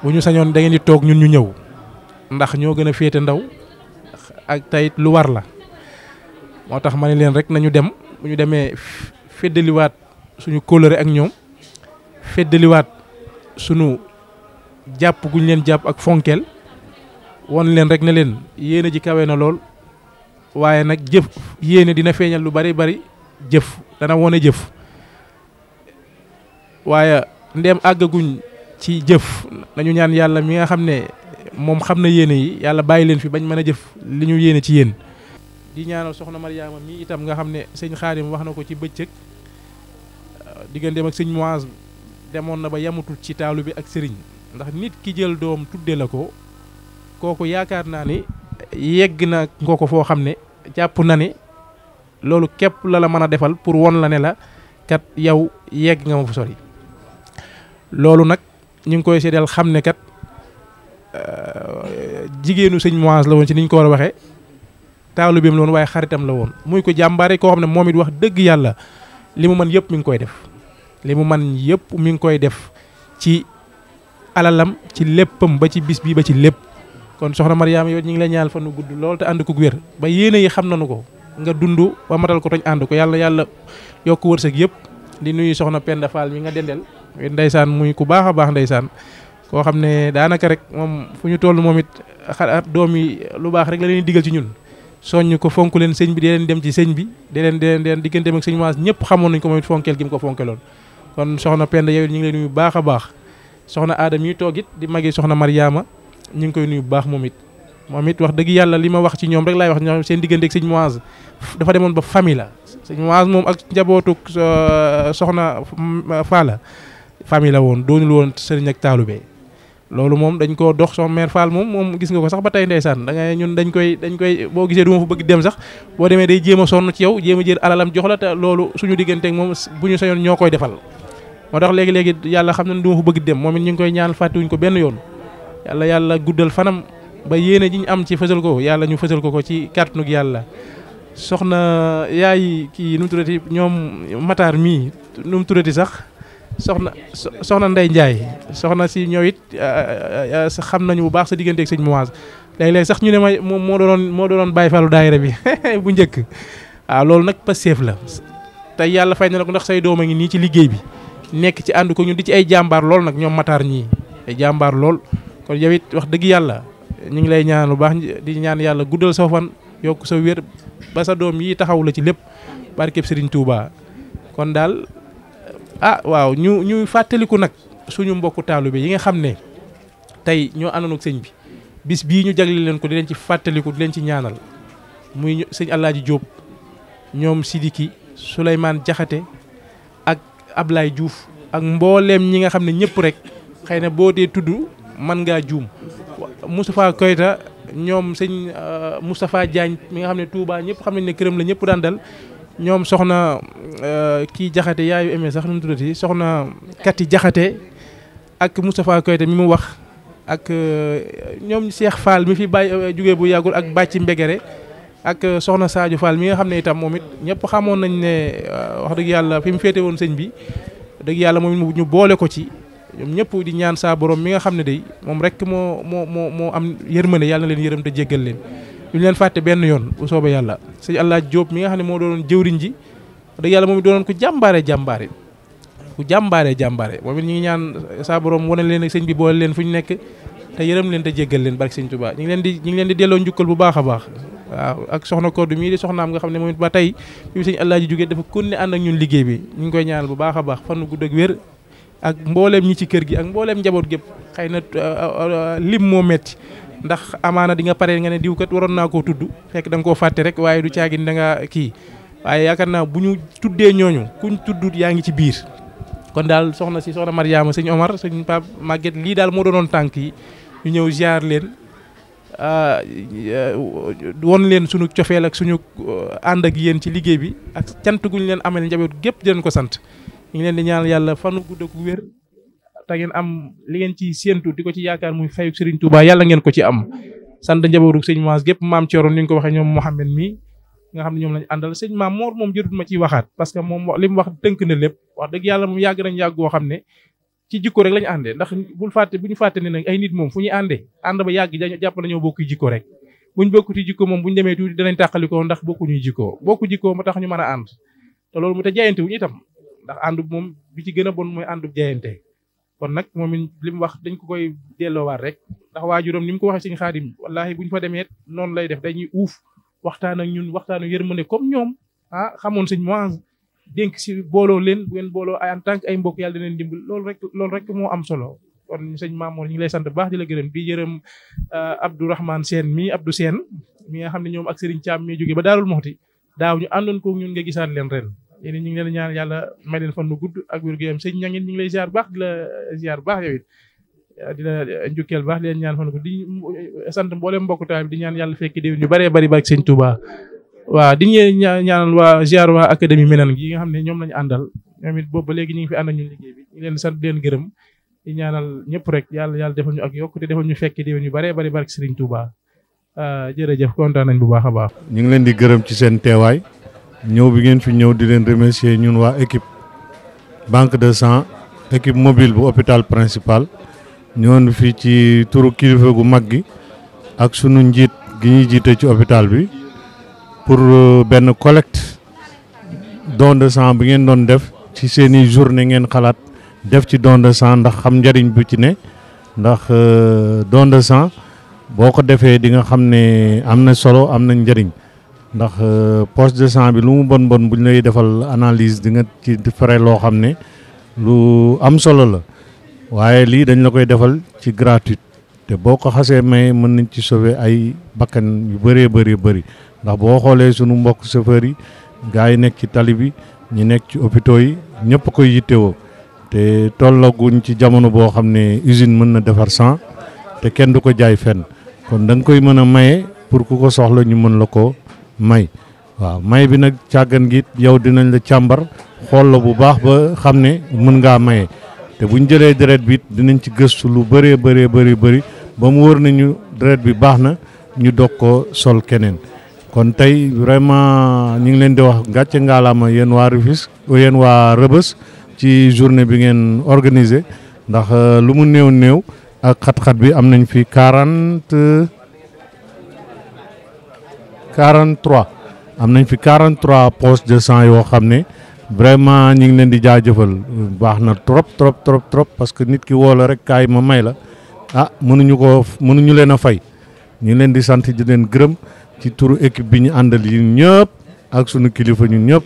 bu ñu sañoon da ngeen di toog ñun ñu ñëw ndax ñoo gën a féete ndaw ak tayit lu war la moo tax ma ne leen rek nañu dem bu ñu demee feddaliwaat suñu kóllëre ak ñoom feddaliwaat suñu jàpp guñ leen jàpp ak fonkeel won leen rek ne leen yéene ji kawe na lool waaye nag jëf yéene dina feeñal lu bari bari jëf dana wone jëf waaye ndéem àggaguñ ci jëf nañu ñaan yàlla mi nga xam ne moom xam na yéene yi yàlla bàyyi leen fi bañ mën a jëf li ñu yéene ci yéen di ñaanal soxna Mariama mi itam nga xam ne sëñ Xaadim wax na ko ci bëccëg digganteem ak sëñ Moise demoon na ba yamutul ci taalu bi ak sëriñ ndax nit ki jël doom tudde la ko kooku yaakaar naa ni yegg na nga ko foo xam ne jàpp na ne loolu képp la la mën a defal pour won la ne la kat yow yegg nga ma fu sori loolu nag ñu ngi koy seedeel xam ne kat jigéenu sëñ Moise la woon ci ni ñu ko war a waxee taalibeem la woon waaye xaritam la woon muy ko jàmbaare koo xam ne moom it wax dëgg yàlla li mu mën yëpp mi ngi koy def li mu mën yëpp mi ngi koy def ci alalam ci léppam ba ci bis bi ba ci lépp kon soxna Mariama yow ñu ngi lay ñaanal fan nu gudd lool te ànd ko wér ba yéene yi xam nañu ko nga dund ba matal ko toñ ànd ko yàlla yokk wërsëg yëpp di nuyu soxna Penda Fall mi nga dendel ndeysaan muy ku baax a baax ndeysaan koo xam ne daanaka rek moom fu ñu toll moom it xalaat doom yi lu baax rek la leen digal ci ñun soññ ko fonk leen sëñ bi di leen dem ci sëñ bi di leen digganteem ak sëñ Moise ñëpp xamoon nañ ko moom it fonkeel gi mu ko fonkeloon kon soxna Penda yow ñu ngi lay nuyu bu baax a baax soxna Adama yi toog it di magi soxna Mariama ñu ngi koy nuyu bu baax moom it wax dëgg yàlla li ma wax ci ñoom rek laay wax ñoom seen diggante ak sëñ Moise dafa demoon ba famille la sëñ Moise moom ak njabootu soxna Falla famille la woon doonul woon sëriñ ak taalube loolu moom dañ koo dox soxna mère Fall moom gis nga ko sax ba tey ndeysaan da ngay ñun dañ koy boo gisee du ma fa bëgg dem sax boo demee day jéem a sonn ci yow jéem a jël alalam jox la te loolu suñu digganteeg moom bu ñu sañoon ñoo koy defal moo tax léegi yàlla xam na ne du ma fa bëgg dem moom it ñu ngi koy ñaan fàttewuñ ko benn yoon yàlla guddal fanam ba yéene ji ñu am ci fësal ko yàlla ñu fësal ko ci kàttanug yàlla soxna yaay kii nu mu tuddati ñoom Matar mii nu mu tuddati sax soxna Ndey Njaay soxna si ñëw it xam nañu bu baax sa diggante ak sëñ Moise léeg-léeg sax ñu ne ma moom moo doonoon bàyyi falu daayira bi bu njëkk waaw loolu nag passeef la tey yàlla fay na la ko ndax say doom a ngi nii ci liggéey bi nekk ci ànd ko ñun di ci ay jàmbaar lool nag ñoom Matar ñii ay jàmbaar lool kon yow it wax dëgg yàlla ñu ngi lay ñaan lu baax di ñaan yàlla guddal sa fan yokk sa wér ba sa doom yi taxaw la ci lépp barkeb Serigne Touba kon daal waaw ñu fàttaliku nag suñu mbokku taalibe yi nga xam ne tey ñoo àndoon ak sëñ bi bis bii ñu jagle leen ko di leen ci fàttaliku di leen ci ñaanal muy sëñ Alaaji Diop ñoom Sidiki Souleymane Jaxate ak Ablaye Diouf ak mbooleem ñi nga xam ne ñëpp rek xëy na boo dee tudd mën ngaa juum Moustapha Koyta ñoom sëñ Moustapha Diagne mi nga xam ne Touba ñëpp xam nañ ne këram la ñëpp daan dal ñoom soxna kii Jaxate yaayu amee sax nu mu tuddati soxna Kati Jaxate ak Moustapha Koyta mi mu wax ak ñoom Cheikh Fall mi fi bàyyi jógee bu yàggul ak Bàcci Mbegere ak soxna Sadio Fall mi nga xam ne itam moom it ñëpp xamoon nañ ne wax dëgg yàlla fi mu féete woon sëñ bi dëgg yàlla moom ñu boole ko ci ñoom ñëpp di ñaan saa borom mi nga xam ne day moom rek moo am yërmande yàlla na leen yërëm te jéggal leen duñu leen fàtte benn yoon bu soobee yàlla sëñ Allah Diop mi nga xam ne moo doonoon jëwriñ ji dëgg yàlla moom it doonoon ku jàmbaare moom it ñu ngi ñaan saa borom wane leen ak sëñ bi boole leen fu ñu nekk te yërëm leen te jéggal leen barke sëñ Touba ñu ngi leen di delloo njukkal bu baax a baax waaw ak soxna Kodou mii di soxnaam nga xam ne moom it ba tey bi sëñ Allah ji jógee dafa kon ne ànd ak ñun liggéey bi ñu ngi koy ñaanal bu baax a baax fan gudd ak wér ak mbooleem ñi ci kër gi ak mbooleem njaboot gépp xëy na lim moo metti ndax amaana di nga pare nga ne diw kat waroon naa koo tudd fekk da nga koo fàtte rek waaye du caagin da nga kii waaye yaakaar naa bu ñu tuddee ñooñu kuñ tuddut yaa ngi ci biir. kon daal soxna Mariama sëñ Omar sëñ Pape Maguette lii daal moo doonoon tànk yi ñu ñëw ziar leen won leen suñu cofeel ak suñu ànd ak yéen ci liggéey bi ak cant guñ leen amal njaboot gépp di leen ko sant ñu ngi leen di ñaanal yàlla fanu gudd ak wér te ngeen am li ngeen ci séentu di ko ci yaakaar muy fayuk Serigne Touba yàlla ngeen ko ci am sant njabootu sëñ Maas gépp maam Thioro ni nga ko waxee ñoom Mouhamed mi nga xam ne ñoom lañ àndal sëñ maam Mor moom jërut ma ciy waxaat parce que moom li mu wax tënk na lépp wax dëgg yàlla moom yàgg nañ yàgg goo xam ne ci jikko rek lañu àndee ndax bu ñu fàtte ne nag ay nit moom fu ñuy àndee ànd ba yàgg jàpp nañoo bokk jikko rek buñ bokkuti jikko moom buñ demee tuuti danañ tàqalikoo ndax bokkuñuy jikko bokku jikko moo tax ñu mën a ànd te loolu mu te jayante wuñu itam ndax ànd moom bi ci gën a bon mooy àndub jayante kon nag moom li mu wax dañ ko koy delloowaat rek ndax waajuram ni mu ko waxee sëñ Xaadim wallaahi buñ fa demee noonu lay def dañuy uuf waxtaan ak ñun waxtaanu yërmande comme ñoom xamoon sëñ Maas dénk si booloo leen bu ngeen booloo ay en tant que ay mbokk yàlla dina leen dimbal loolu rek moo am solo kon sëñ Mamour ñu ngi lay sant bu baax di la gërëm di yërëm Abdourahmane Sène mi Abdou Sène mi nga xam ne ñoom ak Serigne Thiam mi jógee ba Daarul Moxti daaw ñu àndoon ko ñun nga gisaat leen ren yéen ñu ngi leen ñaan yàlla may leen fan nu gudd ak wér-gu-yaram sëñ ñangin ñu ngi lay ziar baax di la ziar baax yow it di la njukkeel baax di leen ñaan fan ko di sant mboolem mbokk taal bi di ñaan yàlla fekki déwén ñu bëree bëri ba ak sëñ Touba waaw di ñaanal waa ziar waa académie Minane gi nga xam ne ñoom lañu àndal ñoom it boobu ba léegi ñu ngi fi ànd ak ñun liggéey bi ñu leen sant di leen gërëm di ñaanal ñëpp rek yàlla defal ñu ak yokk te defal ñu fekki déwén ñu bëree bëri barke Serigne Touba jërëjëf kontaan nañ bu baax a baax. ñu ngi leen di gërëm ci seen teewaay ñëw bi ngeen fi ñëw di leen remercier ñun waa équipe banque de sang équipe mobile bu hôpital principal ñoon fii ci turu kilifa gu mag gi ak sunu njiit gi ñuy jiite ci hôpital bi pour benn collecte don de sang bi ngeen doon def ci seeni journée ngeen xalaat def ci don de sang ndax xam njariñ bu ci ne ndax don de sang boo ko defee di nga xam ne am na solo am na njariñ ndax poche de sang bi lu mu bon bu ñu lay defal analyse di nga ci fere loo xam ne lu am solo la waaye lii dañ la koy defal ci gratuite te boo ko xasee may mën nañ ci sauver ay bakkan yu bëree bëri ndax boo xoolee sunu mbokk chauffeur yi gars yi nekk ci tali bi ñu nekk ci hôpitaux yi ñëpp koy yittewoo te tollaguñ ci jamono boo xam ne usine mën na defar sang te kenn du ko jaay fenn kon da nga koy mën a maye pour ku ko soxla ñu mën la ko may waaw may bi nag càggan gi yow dinañ la càmbar xool la bu baax ba xam ne mën ngaa maye te buñ jëlee deret bi dinañ ci gëstu lu bëree bëri ba mu wóor nañu deret bi baax na ñu dog ko sol keneen kon tey vraiment ñu ngi leen di wax gàcce ngaalaama yéen waa Rufisque yéen waa Rëbës ci journée bi ngeen organisé ndax lu mu néew ak xat-xat bi am nañ fi 43 am nañ fi 43 poches de sang yoo xam ne vraiment ñu ngi leen di jaajëfal baax na trop parce que nit ki woo la rek kaay ma may la mënuñu leen a fay ñu ngi leen di sant di leen gërëm ci turu équipe bi ñu àndal yi ñëpp ak sunu kilifa ñun ñëpp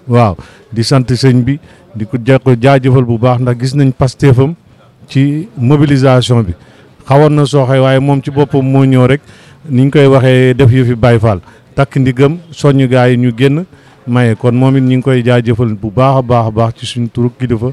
waaw di sant sëñ bi di ko jaajëfal bu baax ndax gis nañ pastéefam ci mobilisation bi xawoon na sooxe waaye moom ci boppam moo ñëw rek ni ñu koy waxee def yëfi Baay Faal takk ndigam soññ gaa yi ñu génn maye kon moom it ñu ngi koy jaajëfal bu baax a baax ci suñu turu kilifa